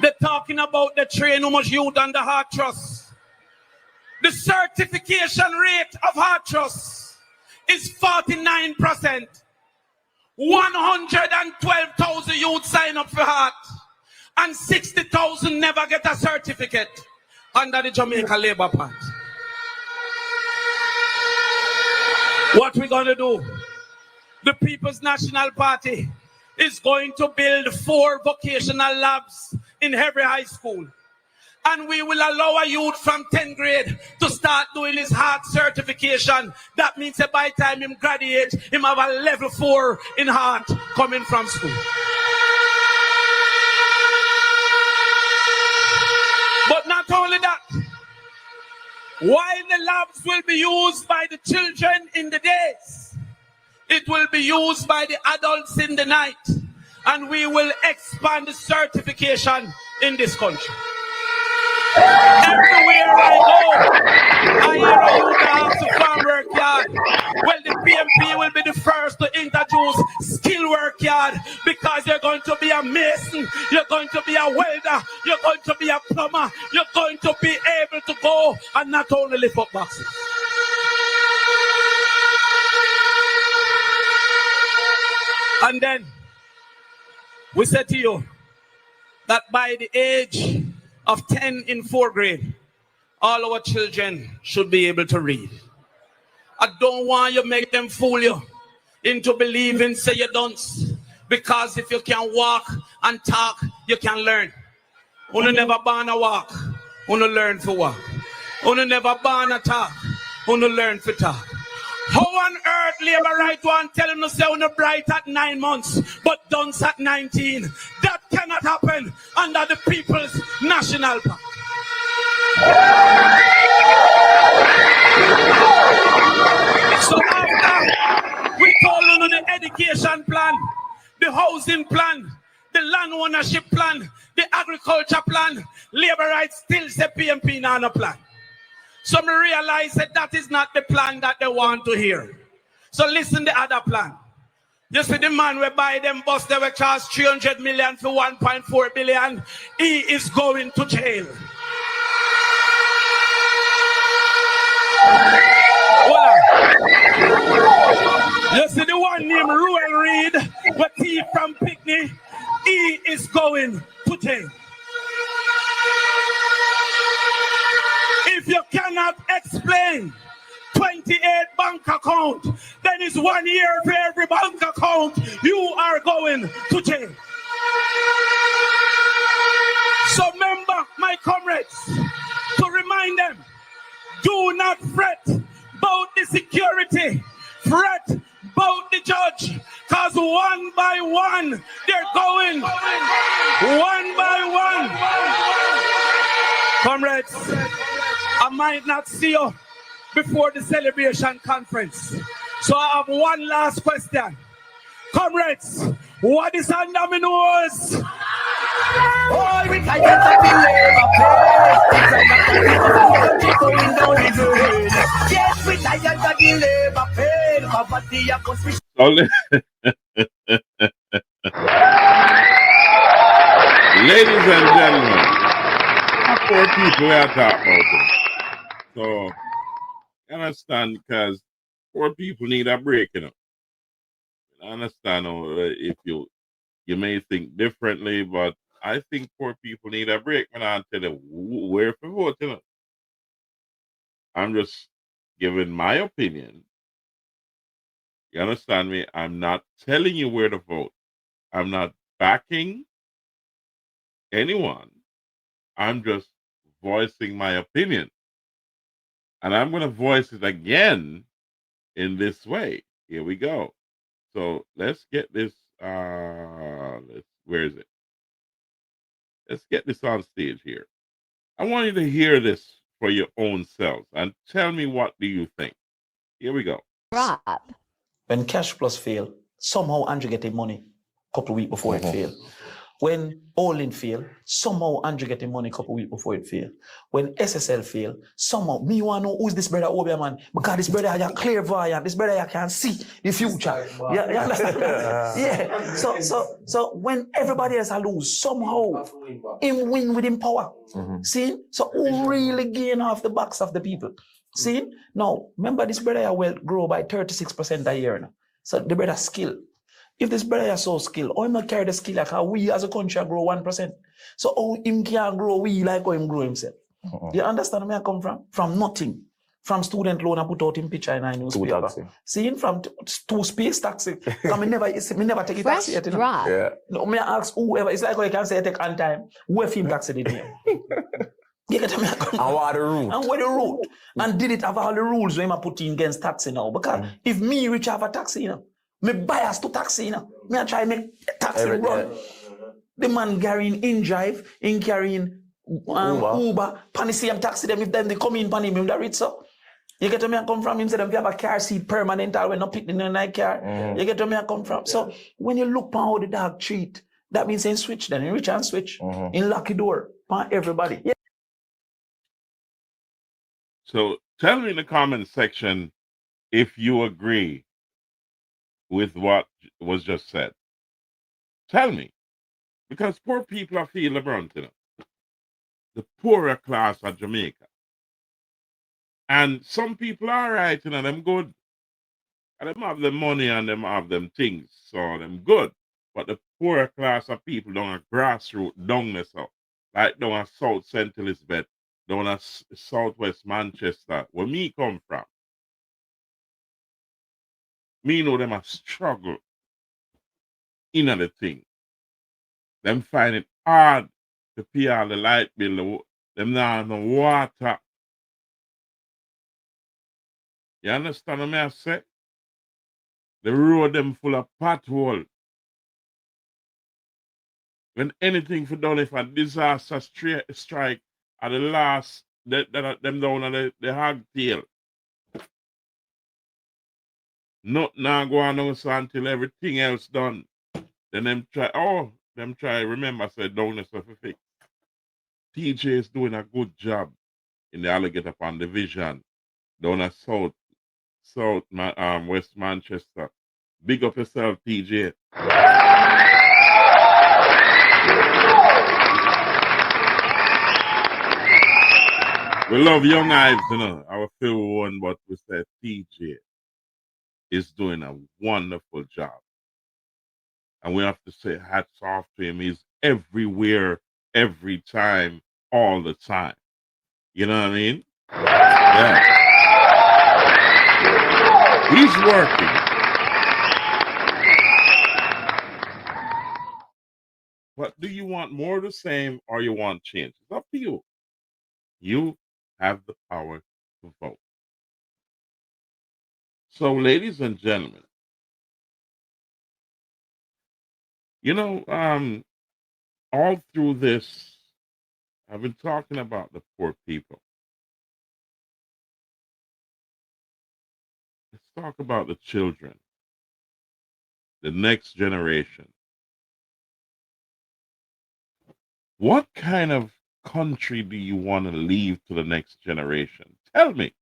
Speaker 2: They're talking about the train how much youth on the Heart Trust. The certification rate of Heart Trust is 49%. 112,000 youth sign up for Heart, and 60,000 never get a certificate under the Jamaica Labour Party. What we're going to do? The People's National Party is going to build 4 vocational labs in every high school. And we will allow a youth from 10th grade to start doing his heart certification. That means that by the time him graduate, him have a level 4 in heart coming from school. But not only that, while the labs will be used by the children in the days, it will be used by the adults in the night. And we will expand the certification in this country. Everywhere I go, I hear a youth that has to farm work yard. Well, the PMP will be the first to introduce skill work yard, because you're going to be a mason, you're going to be a welder, you're going to be a plumber, you're going to be able to go and not only lift up boxes. And then we said to you that by the age of 10 in 4th grade, all our children should be able to read. I don't want you make them fool you into believing say you don't. Because if you can walk and talk, you can learn. Uno never born a walk, uno learn for walk. Uno never born a talk, uno learn for talk. How on earth labor right one tell him to say uno bright at 9 months, but dunce at 19? That cannot happen under the People's National Party. So after we told on the education plan, the housing plan, the land ownership plan, the agriculture plan, labor rights still say PMP not a plan. So me realize that is not the plan that they want to hear. So listen the other plan. You see the man we buy them bus, they will charge 300 million for 1.4 billion. He is going to jail. You see the one named Ruel Reed, with thief from Picnic, he is going to jail. If you cannot explain 28 bank account, then it's 1 year for every bank account, you are going to jail. So remember, my comrades, to remind them, do not fret about the security, fret about the judge, because one by one, they're going, one by one. Comrades, I might not see you before the celebration conference. So I have one last question. Comrades, what is under my nose?
Speaker 8: All we can get up in labor pain. Going down the drain. Yes, we tired of the labor pain. Poverty and conspiration.
Speaker 1: Ladies and gentlemen, poor people we are talking about. So, you understand, because poor people need a break, you know. I understand if you may think differently, but I think poor people need a break. And I'll tell you where to vote, you know. I'm just giving my opinion. You understand me? I'm not telling you where to vote. I'm not backing anyone. I'm just voicing my opinion. And I'm going to voice it again in this way. Here we go. So let's get this. Where is it? Let's get this on stage here. I want you to hear this for your own selves and tell me what do you think. Here we go.
Speaker 9: Rob.
Speaker 10: When Cash Plus fail, somehow Andrew get the money a couple of weeks before it fail. When Olin fail, somehow Andrew get the money a couple of weeks before it fail. When SSL fail, somehow me want to know who's this brother Obia man, because this brother has a clairvoyant, this brother can see the future. Yeah, you understand? Yeah. So when everybody else lose, somehow him win with him power. See? So who really gain off the backs of the people? See? Now, remember this brother will grow by 36% a year now. So the brother skill. If this brother is so skilled, how him carry the skill like how we as a country grow 1%? So how him can grow we like how him grow himself? You understand where I come from? From nothing. From student loan, I put out him picture in a newspaper. Seeing from two space taxi. Because me never take a taxi yet. You know? Yeah. No, me ask whoever. It's like how you can say I take on time. Who film taxi did here? You get me? And what the route? And what the route? And did it have all the rules when I put in against taxi now? Because if me reach have a taxi, you know, me bias to taxi, you know. Me I try make taxi run. The man carrying InDrive, in carrying Uber, pan the same taxi them if them they come in pan him that reach so. You get to me I come from him say them have a car seat permanent or when not picking in a car. You get to me I come from. So when you look on how the dog treat, that means in switch then in reach and switch. In lock the door pan everybody. Yeah.
Speaker 1: So tell me in the comment section if you agree with what was just said. Tell me. Because poor people are feeling burnt, you know. The poorer class of Jamaica. And some people are right, you know, them good. And them have the money and them have them things, so them good. But the poorer class of people down a grassroots down there, so like down at South Central Elizabeth, down at Southwest Manchester, where me come from. Me know them a struggle in the thing. Them find it hard to pay all the light bill. Them not have no water. You understand what I say? The road them full of pothole. When anything for done, if a disaster strike at the last, them down at the hogtail. Not now go on so until everything else done. Then them try remember say down the stuff fix. TJ is doing a good job in the Alligator Pond division down at West Manchester. Big up yourself, TJ. We love young eyes, our favorite one, but we say TJ is doing a wonderful job. And we have to say hats off to him. He's everywhere, every time, all the time. You know what I mean? Yeah. He's working. But do you want more of the same or you want change? It's up to you. You have the power to vote. So, ladies and gentlemen, all through this, I've been talking about the poor people. Let's talk about the children, the next generation. What kind of country do you want to leave to the next generation? Tell me.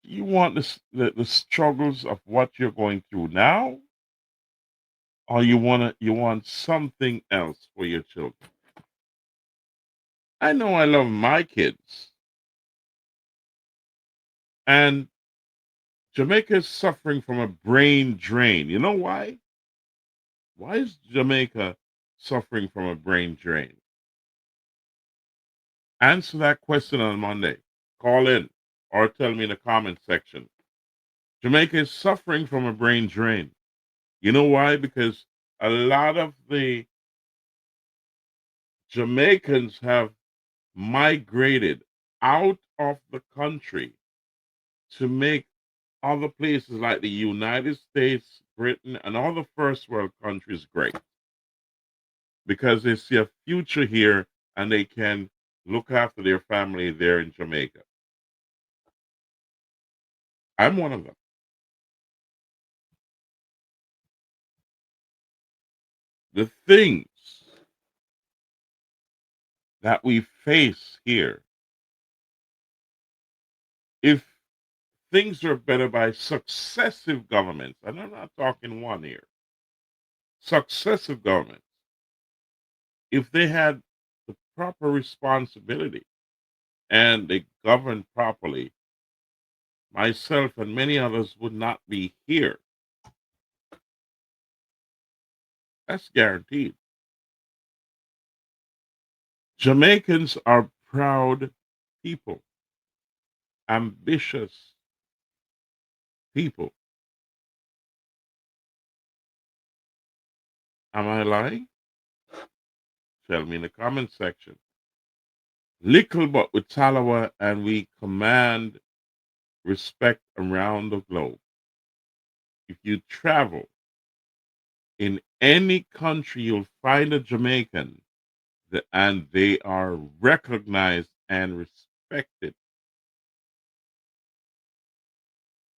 Speaker 1: Do you want the struggles of what you're going through now, or you want something else for your children? I know I love my kids, and Jamaica is suffering from a brain drain. You know why? Why is Jamaica suffering from a brain drain? Answer that question on Monday. Call in or tell me in the comment section. Jamaica is suffering from a brain drain. You know why? Because a lot of the Jamaicans have migrated out of the country to make other places like the United States, Britain, and all the first world countries great. Because they see a future here and they can look after their family there in Jamaica. I'm one of them. The things that we face here, if things are better by successive governments, and I'm not talking one here, successive governments, if they had the proper responsibility and they governed properly, myself and many others would not be here. That's guaranteed. Jamaicans are proud people, ambitious people. Am I lying? Tell me in the comment section. Little but with Talawa, and we command respect around the globe. If you travel in any country, you'll find a Jamaican, and they are recognized and respected.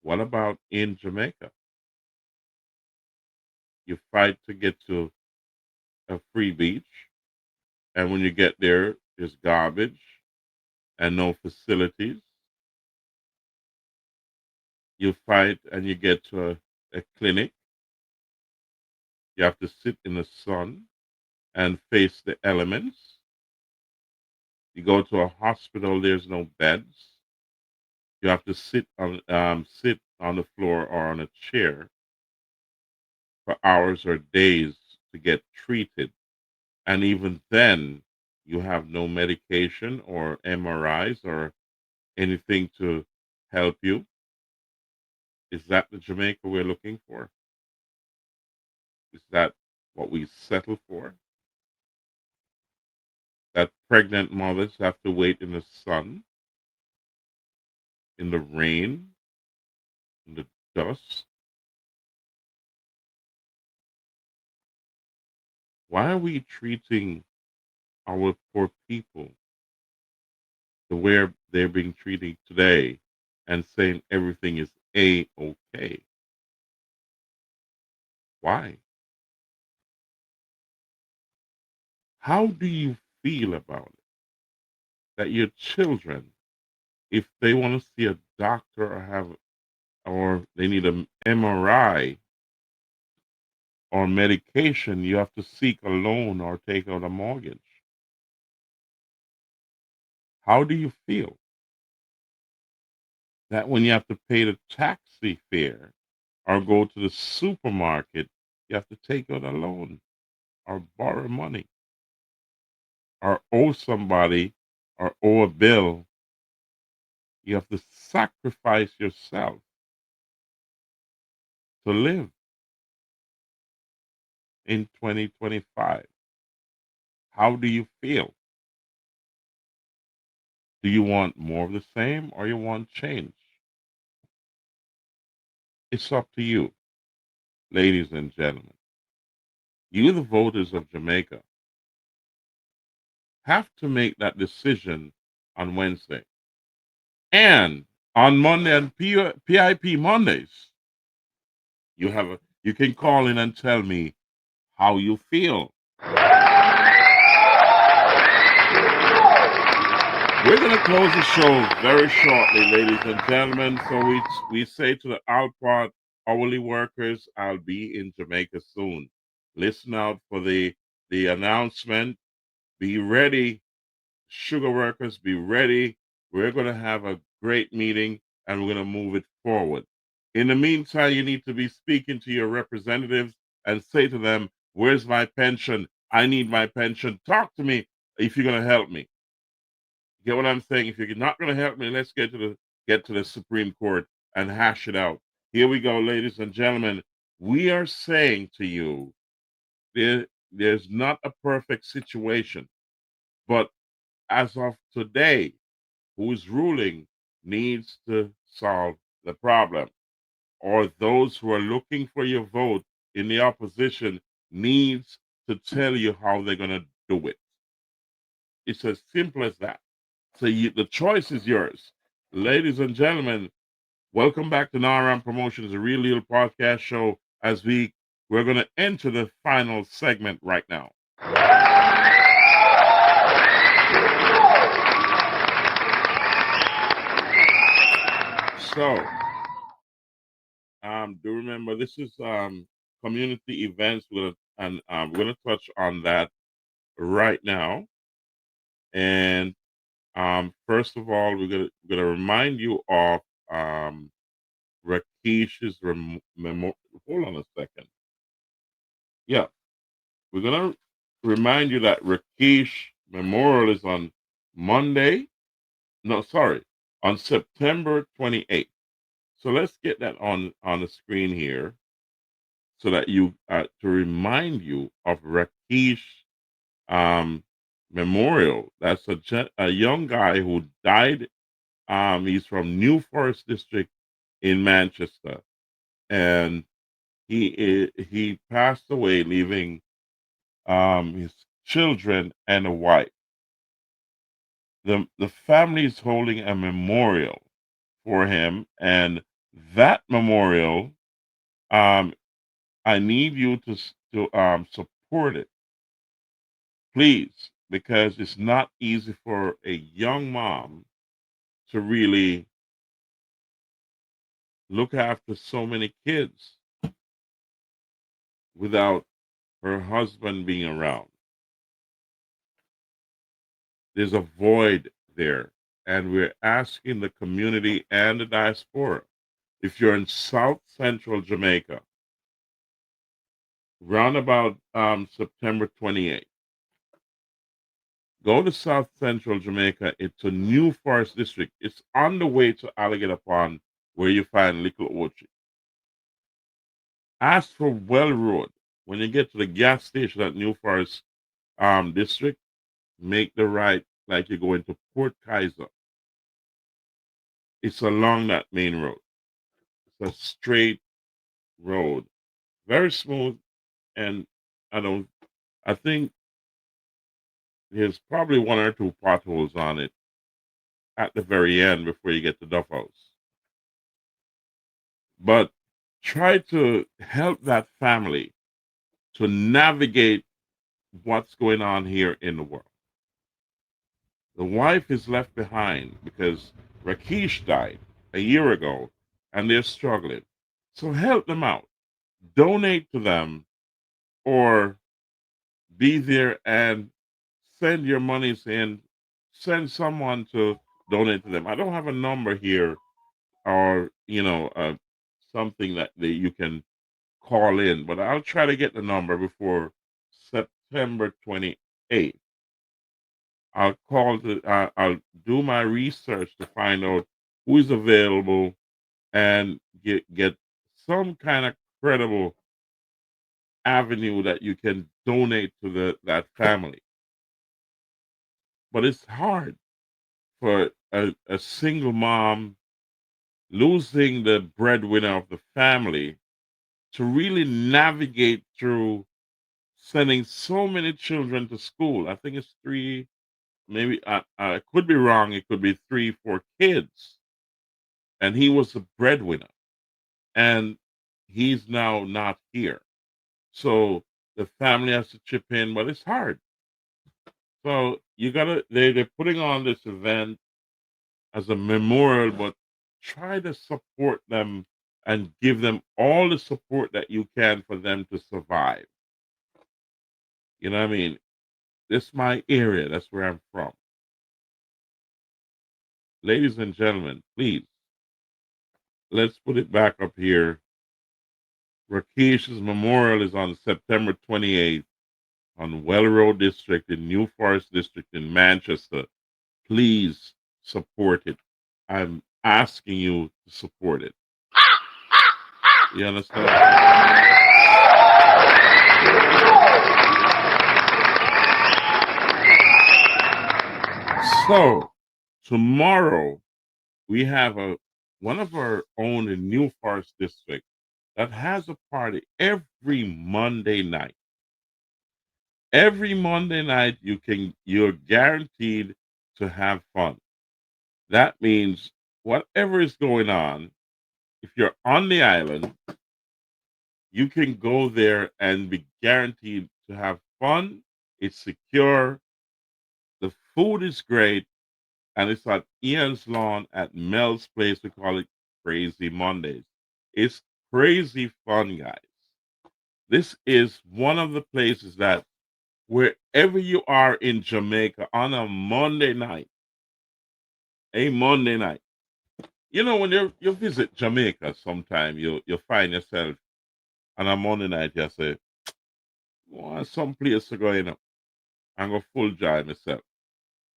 Speaker 1: What about in Jamaica? You fight to get to a free beach, and when you get there, there's garbage and no facilities. You fight and you get to a clinic. You have to sit in the sun and face the elements. You go to a hospital, there's no beds. You have to sit on the floor or on a chair for hours or days to get treated. And even then, you have no medication or MRIs or anything to help you. Is that the Jamaica we're looking for? Is that what we settle for? That pregnant mothers have to wait in the sun, in the rain, in the dust? Why are we treating our poor people the way they're being treated today and saying everything is A-okay? Why? How do you feel about it? That your children, if they want to see a doctor or they need an MRI or medication, you have to seek a loan or take out a mortgage. How do you feel that when you have to pay the taxi fare or go to the supermarket, you have to take out a loan or borrow money or owe somebody or owe a bill? You have to sacrifice yourself to live in 2025. How do you feel? Do you want more of the same or you want change? It's up to you, ladies and gentlemen. You, the voters of Jamaica, have to make that decision on Wednesday. And on Monday and PIP Mondays, you can call in and tell me how you feel. We're going to close the show very shortly, ladies and gentlemen. So we say to the Alport hourly workers, I'll be in Jamaica soon. Listen out for the announcement. Be ready, sugar workers. Be ready. We're going to have a great meeting and we're going to move it forward. In the meantime, you need to be speaking to your representatives and say to them, "Where's my pension? I need my pension. Talk to me if you're going to help me." Get what I'm saying? If you're not going to help me, let's get to the Supreme Court and hash it out. Here we go, ladies and gentlemen. We are saying to you, there's not a perfect situation, but as of today, who is ruling needs to solve the problem, or those who are looking for your vote in the opposition needs to tell you how they're going to do it. It's as simple as that. So the choice is yours. Ladies and gentlemen, welcome back to Naram Promotions, a Real Deal podcast show, as we're going to enter the final segment right now. So, do remember this is community events. We're gonna touch on that right now. And first of all, we're gonna remind you of Rakesh's hold on a second. Yeah, we're gonna remind you that Rakesh Memorial is on Monday. No, sorry, on September 28th. So let's get that on the screen here, so that you to remind you of Rakesh Memorial. That's a young guy who died. He's from New Forest District in Manchester, and he passed away, leaving his children and a wife. The family is holding a memorial for him, and that memorial, um, I need you to support it, please, because it's not easy for a young mom to really look after so many kids without her husband being around. There's a void there, and we're asking the community and the diaspora, if you're in South Central Jamaica, round about September 28th, go to South Central Jamaica. It's a new forest district. It's on the way to Alligator Pond, where you find Little Ochi. Ask for Well Road. When you get to the gas station at New Forest District, make the right like you're going to Port Kaiser. It's along that main road. It's a straight road, very smooth, and I think there's probably one or two potholes on it at the very end before you get to Duff House. But try to help that family to navigate what's going on here in the world. The wife is left behind because Rakesh died a year ago and they're struggling. So help them out. Donate to them or be there and send your monies in. Send someone to donate to them. I don't have a number here or, something that you can call in, but I'll try to get the number before September 28th. I'll do my research to find out who is available and get some kind of credible avenue that you can donate to that family. But it's hard for a single mom losing the breadwinner of the family to really navigate through sending so many children to school. I think it's three, maybe I could be wrong. It could be 3, 4 kids, and he was the breadwinner, and he's now not here. So the family has to chip in, but it's hard. So they're putting on this event as a memorial, but try to support them and give them all the support that you can for them to survive. You know what I mean? This is my area. That's where I'm from. Ladies and gentlemen, please, let's put it back up here. Rakesh's memorial is on September 28th on Well Road District in New Forest District in Manchester. Please support it. I'm asking you to support it. You understand? So tomorrow we have one of our own in New Forest District that has a party every Monday night. Every Monday night you're guaranteed to have fun. That means whatever is going on, if you're on the island, you can go there and be guaranteed to have fun. It's secure. The food is great. And it's at Ian's Lawn at Mel's Place. We call it Crazy Mondays. It's crazy fun, guys. This is one of the places that wherever you are in Jamaica on a Monday night, when you visit Jamaica sometime, you'll find yourself on a Monday night, you say, want some place to go in and go full joy myself.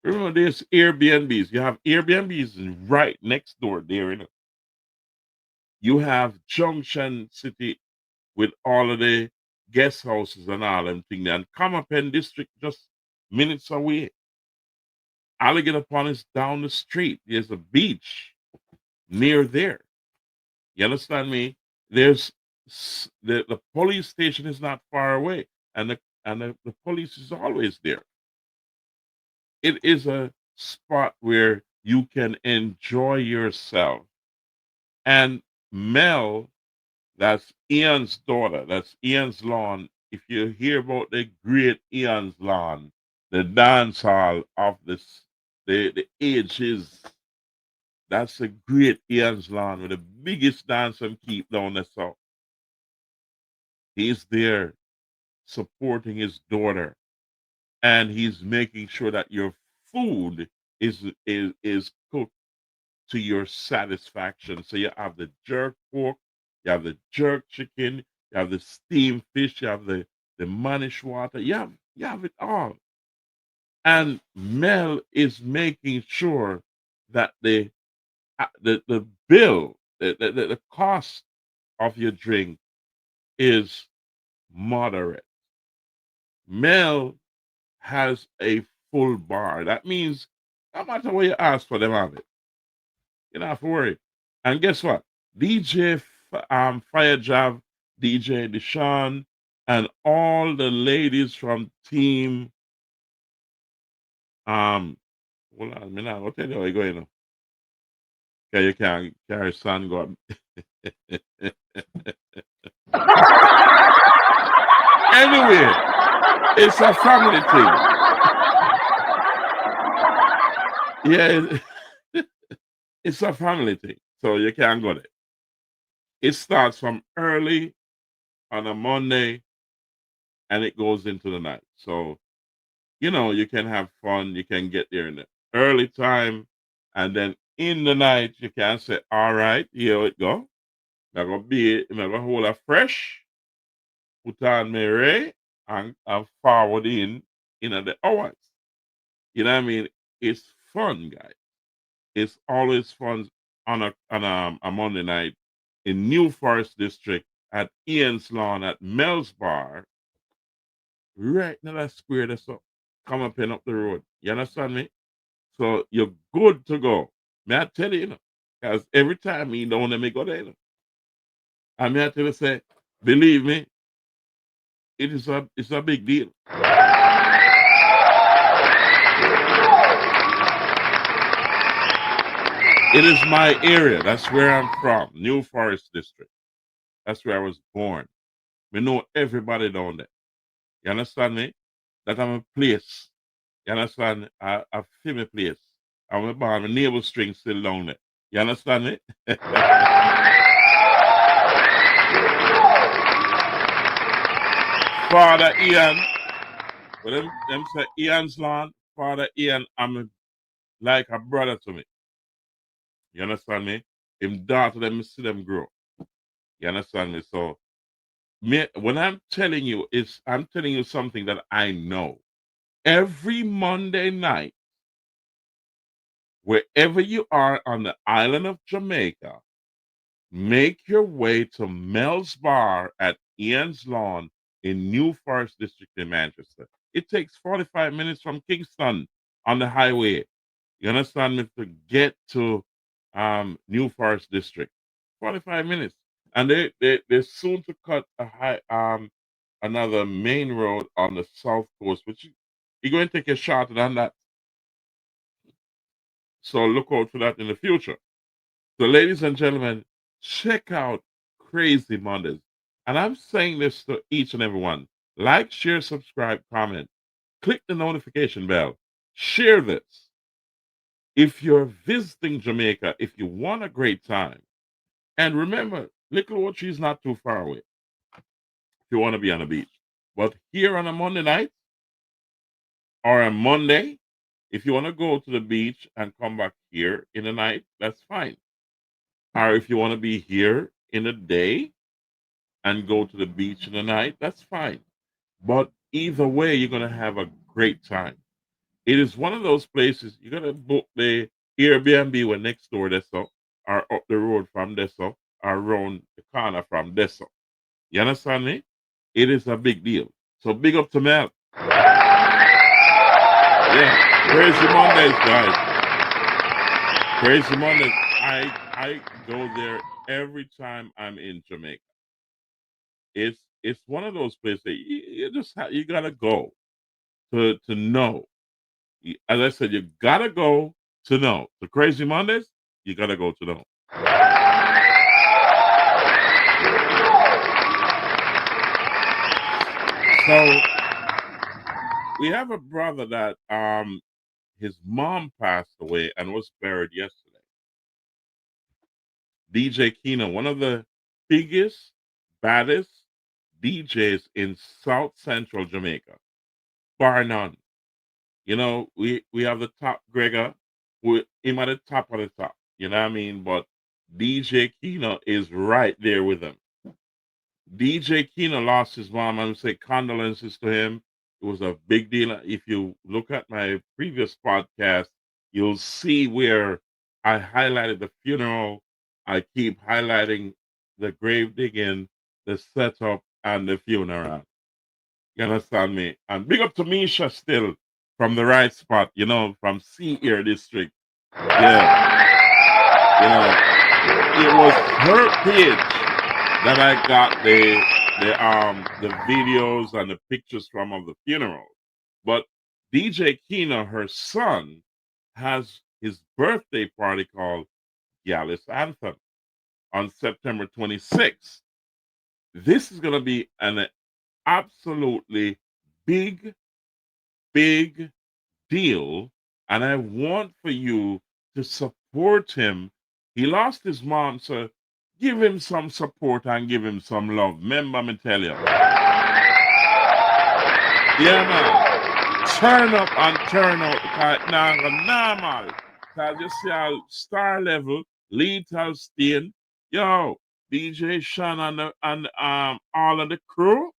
Speaker 1: Remember, there's Airbnbs. You have Airbnbs right next door there, You have Junction City with all of the guest houses and all them things. And Comapen District just minutes away. Alligator Pond is down the street. There's a beach near there. You understand me? There's the police station is not far away, and the police is always there. It is a spot where you can enjoy yourself. And Mel, that's Ian's daughter. That's Ian's Lawn. If you hear about the great Ian's Lawn, the dance hall of the ages, that's a great Ian's Lawn with the biggest dance and keep down the south. He's there supporting his daughter, and he's making sure that your food is cooked to your satisfaction. So you have the jerk pork, you have the jerk chicken, you have the steamed fish, you have the manish water, you have it all. And Mel is making sure that the bill, the cost of your drink is moderate. Mel has a full bar. That means no matter what you ask for, them have it. You don't have to worry. And guess what? DJ Fire Jav, DJ Deshaun, and all the ladies from team hold on, me now. I'll tell you how you going now. Okay, you can't carry son go up. Anyway, it's a family thing. Yeah, it's a family thing. So you can't go there. It starts from early on a Monday and it goes into the night. So, you can have fun. You can get there in the early time. And then in the night, you can say, all right, here it go. I'm going to hold a fresh, put on my ray, and forward in the hours. You know what I mean? It's fun, guys. It's always fun on a Monday night in New Forest District at Ian's Lawn at Mel's Bar, right in that square that's up. Come up and up the road. You understand me? So you're good to go. May I tell you, because every time me don't let me go there, and may I tell you, say, believe me, it's a big deal. It is my area. That's where I'm from, New Forest District. That's where I was born. We know everybody down there. You understand me? That I'm a place. You understand? I feel my place. I'm a bar, my navel string still down there. You understand me? Father Ian, but them say Ian's land, Father Ian, like a brother to me. You understand me? Him daughter, them see them grow. You understand me? So when I'm telling you, I'm telling you something that I know. Every Monday night, wherever you are on the island of Jamaica, make your way to Mel's Bar at Ian's Lawn in New Forest District in Manchester. It takes 45 minutes from Kingston on the highway. You understand me? To get to New Forest District. 45 minutes. And they're soon to cut another main road on the south coast, which you're going to take a shot on that. So look out for that in the future. So, ladies and gentlemen, check out Crazy Mondays. And I'm saying this to each and every one. Like, share, subscribe, comment. Click the notification bell. Share this. If you're visiting Jamaica, if you want a great time, and remember, Little Ochi is not too far away if you want to be on the beach. But here on a Monday night or a Monday, if you want to go to the beach and come back here in the night, that's fine. Or if you want to be here in the day and go to the beach in the night, that's fine. But either way, you're going to have a great time. It is one of those places you're going to book the Airbnb when next door this or up the road from this or around the corner from this. You understand me? It is a big deal. So big up to Mel. Yeah, Crazy Mondays, guys. Crazy Mondays. I go there every time I'm in Jamaica. It's one of those places that you just you gotta go to know. As I said, you gotta go to know. The Crazy Mondays, you gotta go to know. So we have a brother that his mom passed away and was buried yesterday. DJ Kino, one of the biggest, baddest DJs in South Central Jamaica, bar none. We have the top Gregor, with him at the top of the top. You know what I mean? But DJ Kino is right there with him. DJ Kino lost his mom. I would say condolences to him. It was a big deal. If you look at my previous podcast, you'll see where I highlighted the funeral. I keep highlighting the grave digging, the setup, and the funeral. You understand me? And big up to Misha still from the right spot, you know, from Sea Air District. Yeah, you know, it was her page that I got the videos and the pictures from of the funeral. But DJ Kina, her son, has his birthday party called Gallus Anthem on September 26th. This is gonna be an absolutely big, big deal, and I want for you to support him. He lost his mom, so give him some support and give him some love. Remember me tell you. Yeah, man. Turn up and turn out because it's not normal. Because you see how star level, Lethal Stain, yo, DJ Sean and all of the crew,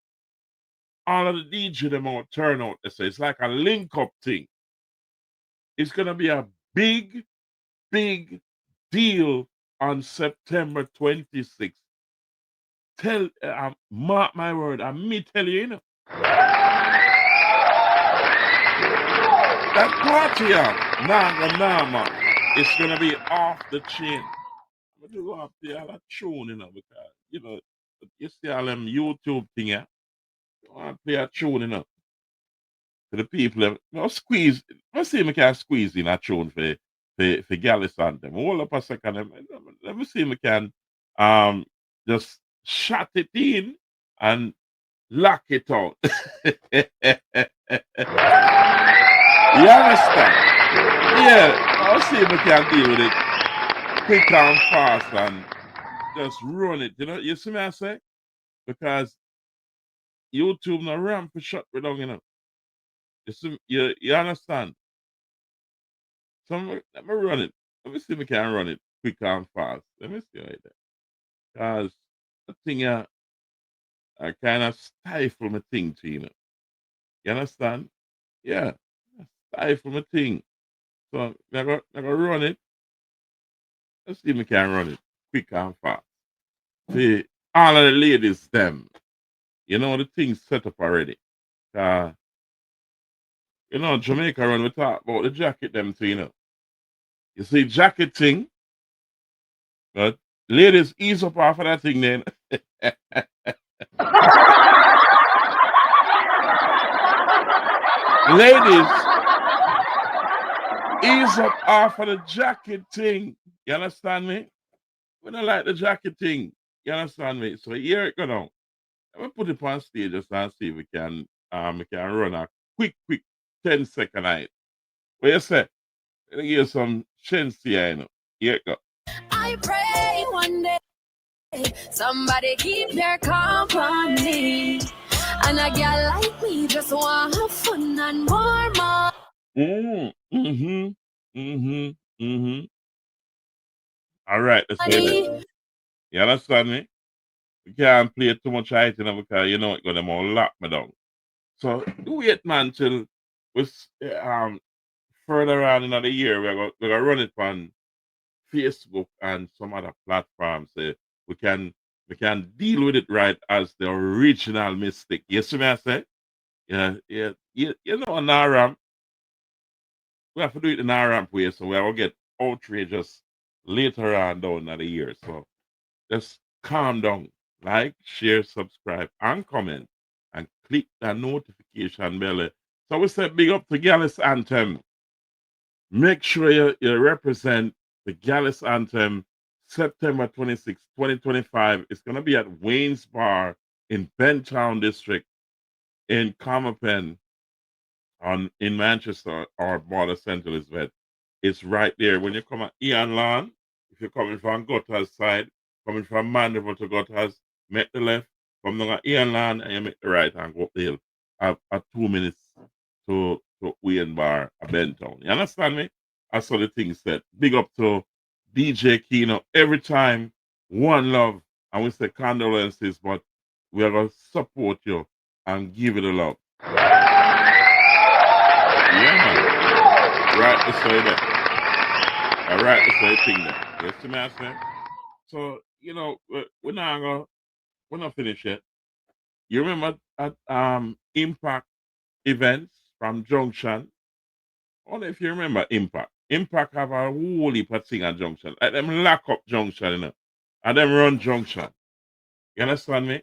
Speaker 1: all of the DJ them out turn out. They say it's like a link up thing. It's gonna be a big, big deal on September 26th. Mark my word, and me tell you, you know. That party, man, it's gonna be off the chain. I'm gonna go up there, I'll tune, you know, because you know, you see all them YouTube thing, yeah. You want to play a tune, you know, to the people. You know, squeeze. I see me can squeeze in a tune for Gallus and them. Hold up a second. Let me see me can um just shut it in and lock it out. You understand? Yeah, I'll see if I can deal with it quick and fast and just run it. You know, you see me I say? Because YouTube no ramp for shut me down, you know. You understand? So let me run it. Let me see if I can run it quick and fast. Let me see right there. Because the thing I kind of stifle my thing to you know. You understand? Yeah. Stifle my thing. So I go run it. Let's see if I can run it quick and fast. See, all of the ladies, them, you know, the thing's set up already. Uh, you know, Jamaica run, we talk about the jacket, them, too, you know. You see, jacket thing, but ladies, ease up off of that thing then. Ladies, ease up off of the jacket thing. You understand me? We don't like the jacket thing. You understand me? So here it go now. Let me put it on stage just and see if we can run a quick 10-second night. What you say? Let me give you some chance here, you know. Here it go.
Speaker 8: I pray one day somebody keep their company. And a girl like me just want have fun and more.
Speaker 1: All right, let's play this. You understand me? We can't play too much height, you know, because you know it's gonna more lock me down. So wait, man, till we further on in the year, we're gonna run it on Facebook and some other platforms. We can deal with it right as the original mistake. You see me I say? Yeah, yeah, you know, on our ramp, we have to do it in our ramp way, so we will get outrageous later on down in the year. So just calm down, like, share, subscribe, and comment, and click that notification bell. So we say big up to Gallus Anthem. Make sure you represent the Gallus Anthem September 26, 2025. It's going to be at Wayne's Bar in Bentown District in Comapen in Manchester or Border Central is where it's right there. When you come at Ian Lawn, if you're coming from Gutters side, coming from Mandeville to Gutters, make the left, come down at Ian Lawn and you make the right and go up the hill. At 2 minutes to Wayne Bar, Bentown. You understand me? I saw the thing said. Big up to DJ Kino. Every time, one love. And we say condolences, but we are going to support you and give it a love. Yeah, man. Right to say that. All right to say thing there. Yes, to me, I say. So, we're not finished yet. You remember at Impact events from Junction? I wonder if you remember Impact. Impact have a whole heap of thing at Junction. Like them lock up Junction, and them run Junction. You understand me?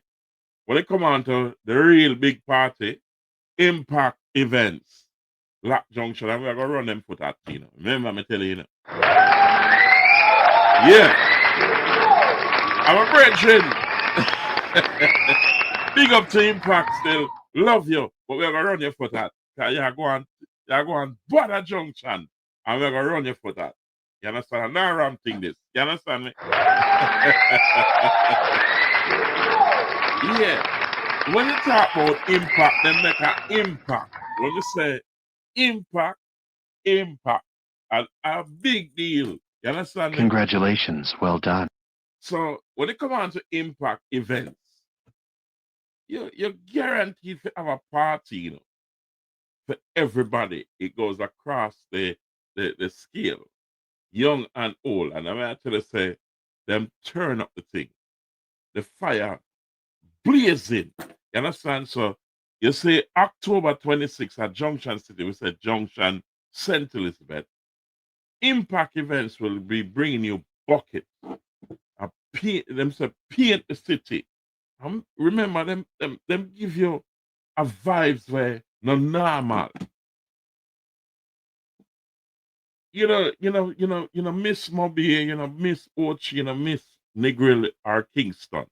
Speaker 1: When they come on to the real big party, Impact events, lock Junction, and we're going to run them foot at, Remember me tell you, Yeah. I'm a brethren. Big up to Impact still. Love you. But we're going to run your foot at. You're going bother Junction. And we're going to run your foot at. You understand? I'm not ram thing this. You understand me? Yeah. When you talk about impact, they make an impact. When you say impact, a big deal. You understand me?
Speaker 9: Congratulations. Well done.
Speaker 1: So when it comes on to impact events, you're guaranteed to have a party, for everybody. It goes across the scale, young and old. And I'm actually say them turn up the thing. The fire blazing. You understand? So you say October 26th at Junction City, we said Junction St. Elizabeth. Impact events will be bringing you bucket. Paint the city. Remember them give you a vibes where no normal. Miss Mobile, Miss Ochi, Miss Negril or Kingston.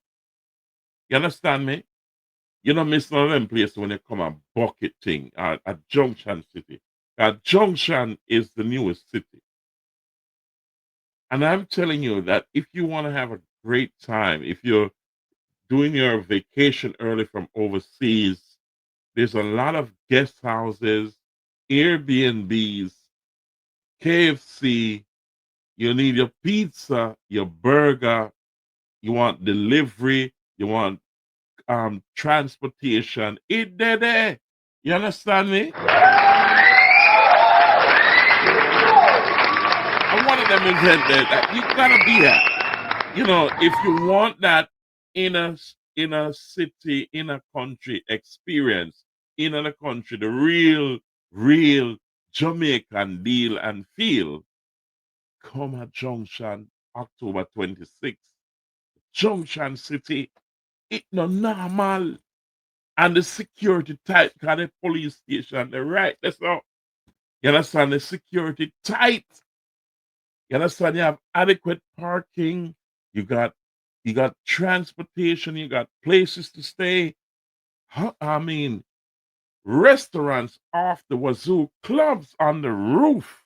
Speaker 1: You understand me? You don't miss none of them places when you come a bucket thing at Junction City. Junction is the newest city. And I'm telling you that if you want to have a great time, if you're doing your vacation early from overseas, there's a lot of guest houses, Airbnbs, KFC. You need your pizza, your burger. You want delivery. You want transportation. It there. You understand me? And one of them is that you gotta be at. If you want that in a city, in a country experience, in a country, the real Jamaican deal and feel, come at Junction, October 26th. Junction City, it no normal. And the security tight, because the police station, the right, that's all. You understand? The security tight. You understand? You have adequate parking. You got transportation. You got places to stay. I mean, restaurants off the wazoo, clubs on the roof.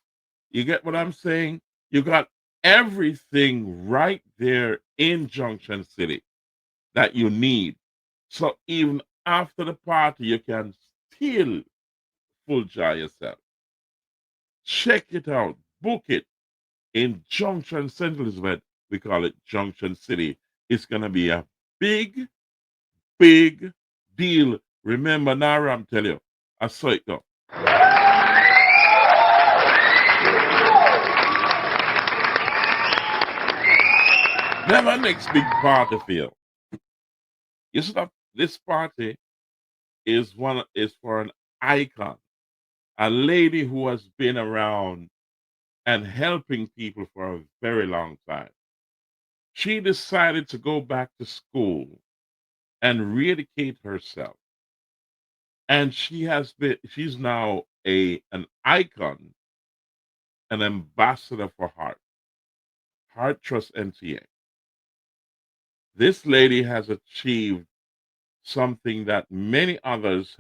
Speaker 1: You get what I'm saying? You got everything right there in Junction City that you need. So even after the party, you can still full joy yourself. Check it out. Book it in Junction St. Elizabeth. We call it Junction City. It's going to be a big, big deal. Remember, Nara, I'm telling you, I saw it go. Never next big party feel. You see that this party is for an icon, a lady who has been around and helping people for a very long time. She decided to go back to school and re-educate herself. And she's now an icon, an ambassador for Heart Trust NTA. This lady has achieved something that many others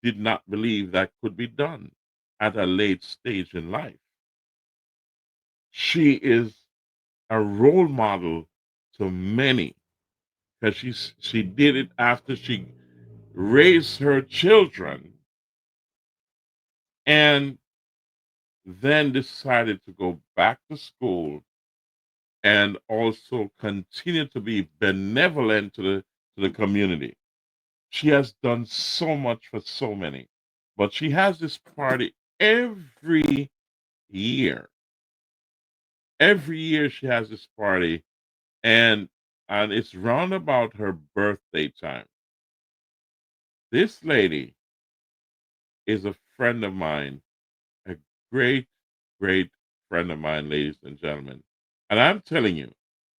Speaker 1: did not believe that could be done at a late stage in life. She is a role model to many because she did it after she raised her children, and then decided to go back to school and also continue to be benevolent to the community. She has done so much for so many, but she has this party every year. Every year she has this party, and it's round about her birthday time. This lady is a friend of mine, a great, great friend of mine, ladies and gentlemen. And I'm telling you,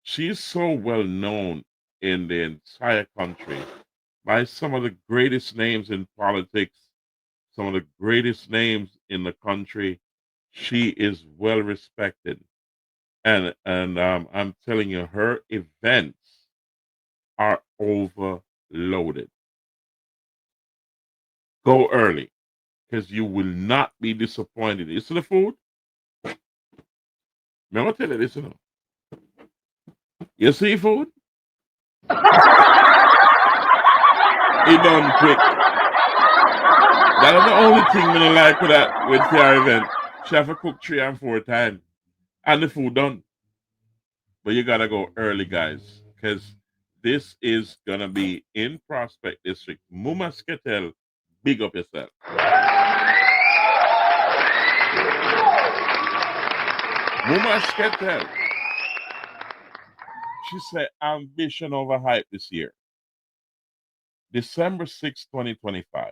Speaker 1: she's so well known in the entire country by some of the greatest names in politics, some of the greatest names in the country. She is well respected. And I'm telling you, her events are overloaded. Go early because you will not be disappointed. You see the food? May I tell you this? You know? You see food? It done quick. That is the only thing I don't like with that with your event. She have to cook 3 and 4 times. And the food done. But you gotta go early, guys. Because this is gonna be in Prospect District. Mumasketel, big up yourself. Mumasketel. She said ambition over hype this year. December 6, 2025.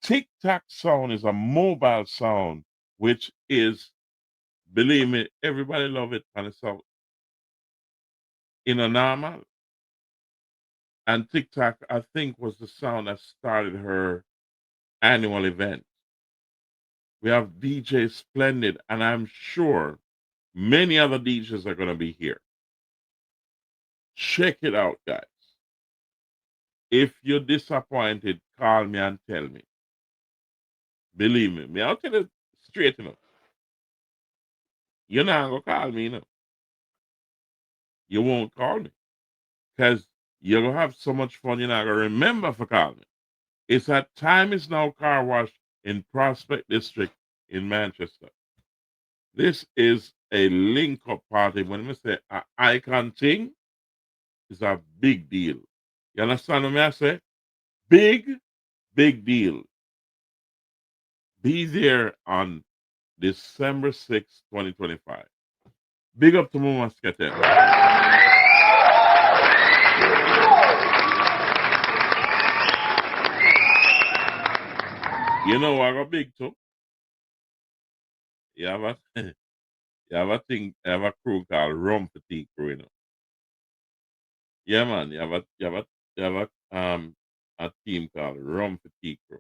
Speaker 1: Tic Tac sound is a mobile sound, which is, believe me, everybody love it and it's out in a normal. And Tic Tac, I think, was the sound that started her annual event. We have DJ Splendid, and I'm sure many other DJs are going to be here. Check it out, guys. If you're disappointed, call me and tell me. Believe me, I'll tell you straight enough. You're not going to call me, you know. You won't call me because you're going to have so much fun, you're not going to remember for calling me. It's at Time Is Now Car Wash in Prospect District in Manchester. This is a link-up party. When we say an icon thing, it's a big deal. You understand what I say? Big, big deal. Be there on December 6, 2025. Big up to Muma Skater. You know I got big too. You have a you have a thing, you have a crew called Rum Fatigue Crew, you know. Yeah, man. You have a team called Rum Fatigue Crew.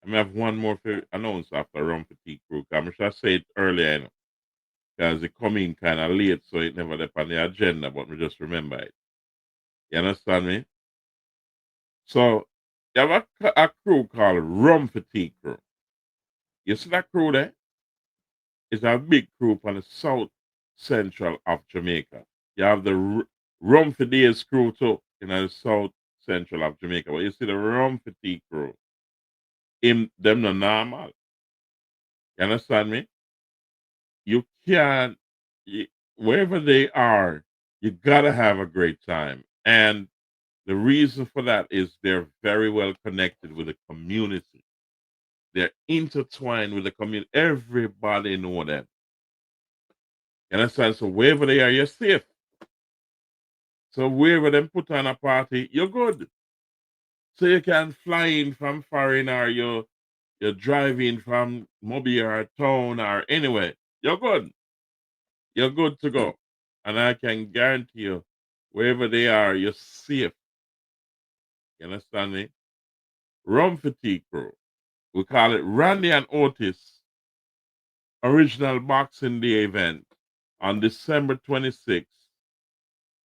Speaker 1: I may have one more for announce after Rum Fatigue Crew. I should say it earlier, you know, because it come in kind of late, so it never up on the agenda, but we just remember it. You understand me? So you have a crew called Rum Fatigue Crew. You see that crew there? It's a big crew on the South Central of Jamaica. You have the Rum for Days crew too in the South Central of Jamaica. But you see the Rum Fatigue crew, in them the normal. You understand me? You can't, wherever they are, you gotta have a great time. And the reason for that is they're very well connected with the community. They're intertwined with the community. Everybody know them. You understand? So wherever they are, you're safe. So wherever them put on a party, you're good. So you can fly in from foreign or you're driving from Mobile or town or anywhere. You're good. You're good to go. And I can guarantee you, wherever they are, you're safe. You understand me? Rum Fatigue Crew. We call it Randy and Otis Original Boxing Day event on December 26th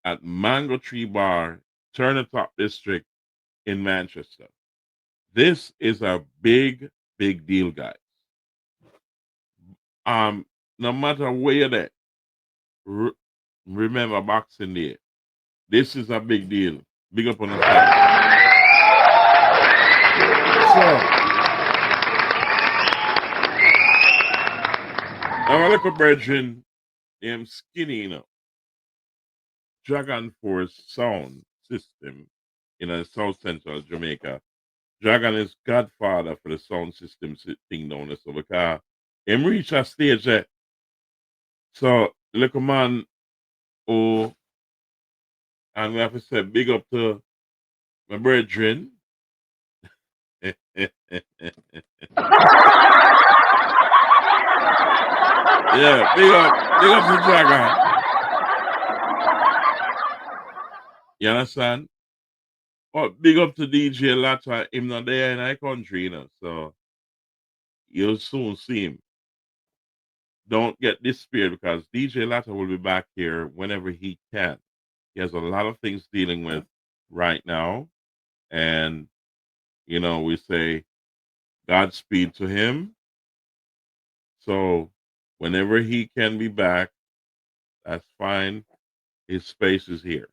Speaker 1: at Mango Tree Bar, Turnatop District in Manchester. This is a big, big deal, guys. No matter where you're at, remember Boxing Day. This is a big deal. Big up on yourself. So, Now, a little brethren, named Skinny, Dragon Force sound system in South Central Jamaica. Dragon is godfather for the sound system thing down there. So because him reach a stage there. So little man who and we have to say big up to my brethren. Yeah, big up to Dragon. You understand? Oh, big up to DJ Latta. Him not there in our country, so you'll soon see him. Don't get despaired because DJ Latta will be back here whenever he can. He has a lot of things dealing with right now. And, we say Godspeed to him. So whenever he can be back, that's fine. His space is here.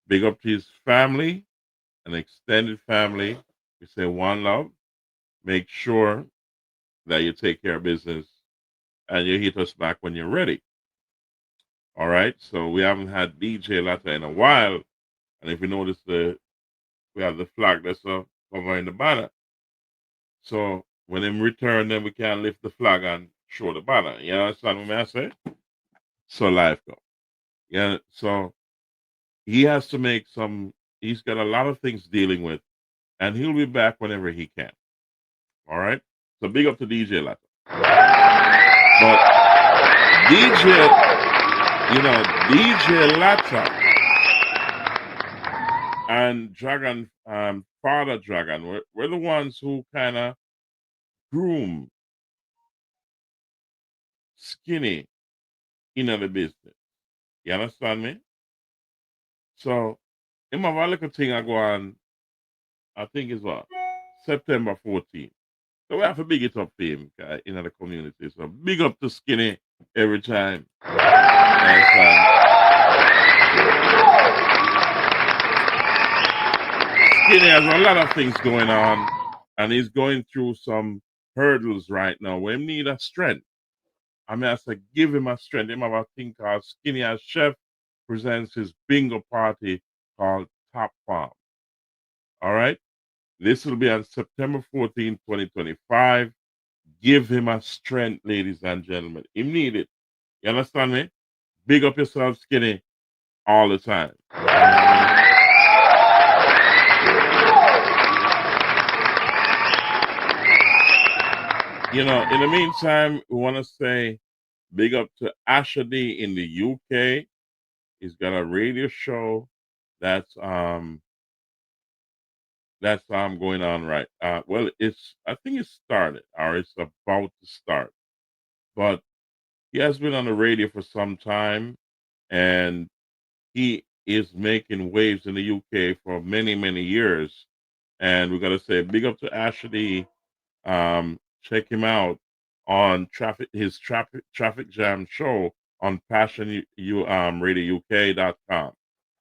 Speaker 1: Big up to his family, an extended family. We say one love. Make sure that you take care of business and you hit us back when you're ready. All right. So we haven't had DJ Latta in a while. And if you notice we have the flag that's covering the banner. So when him return, then we can lift the flag and show the banner. You understand what I say? So life go. Yeah. So he has to make he's got a lot of things dealing with, and he'll be back whenever he can. All right. So big up to DJ Latta. But DJ Latta and Dragon, Father Dragon, we're the ones who kind of groom Skinny in the business. You understand me? So, in my little thing I go on, I think it's September 14th. So we have to big it up for him in the community. So big up to Skinny every time. Skinny has a lot of things going on, and he's going through some hurdles right now. We need a strength. I mean, I said, give him a strength. Him have a thing called Skinny as Chef presents his bingo party called Top Farm. All right? This will be on September 14, 2025. Give him a strength, ladies and gentlemen. He need it. You understand me? Big up yourself, Skinny, all the time. In the meantime, we want to say big up to Asher D in the UK. He's got a radio show that's going on right. Well, I think it started or it's about to start, but he has been on the radio for some time, and he is making waves in the UK for many, many years. And we got to say big up to Ashley. Check him out on his traffic jam show on passionradiouk.com.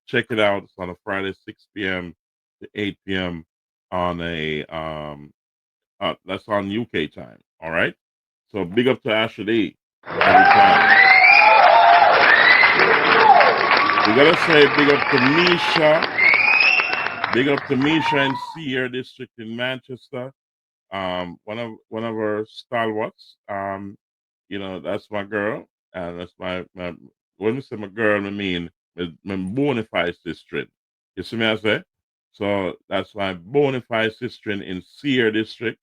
Speaker 1: Check it out. It's on a Friday, 6 p.m. to 8 p.m. on that's on UK time. All right. So big up to Ashley every time. We gotta say big up to Misha. Big up to Misha and Sear District in Manchester. One of our stalwarts. That's my girl, and that's my when we say my girl, I mean my bona fide sister. You see me I say? So that's my bona fide sister in Sear District,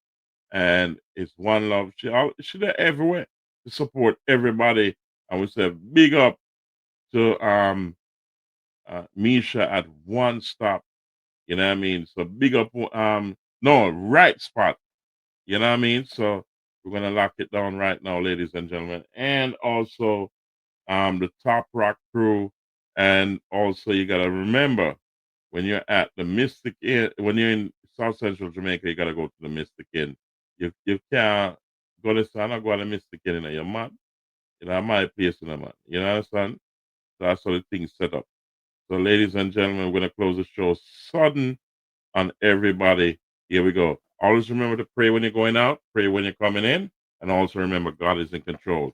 Speaker 1: and it's one love. She there everywhere to support everybody, and we say big up to Misha at One Stop. You know what I mean? So big up no right spot. You know what I mean? So we're gonna lock it down right now, ladies and gentlemen. And also the Top Rock crew. And also you gotta remember when you're at the Mystic Inn, when you're in South Central Jamaica, you gotta go to the Mystic Inn. You can't go to San or go to the Mystic Inn in your man. My place in a man. You know what I'm saying? So that's how the thing's set up. So ladies and gentlemen, we're gonna close the show sudden on everybody. Here we go. Always remember to pray when you're going out, pray when you're coming in, and also remember God is in control.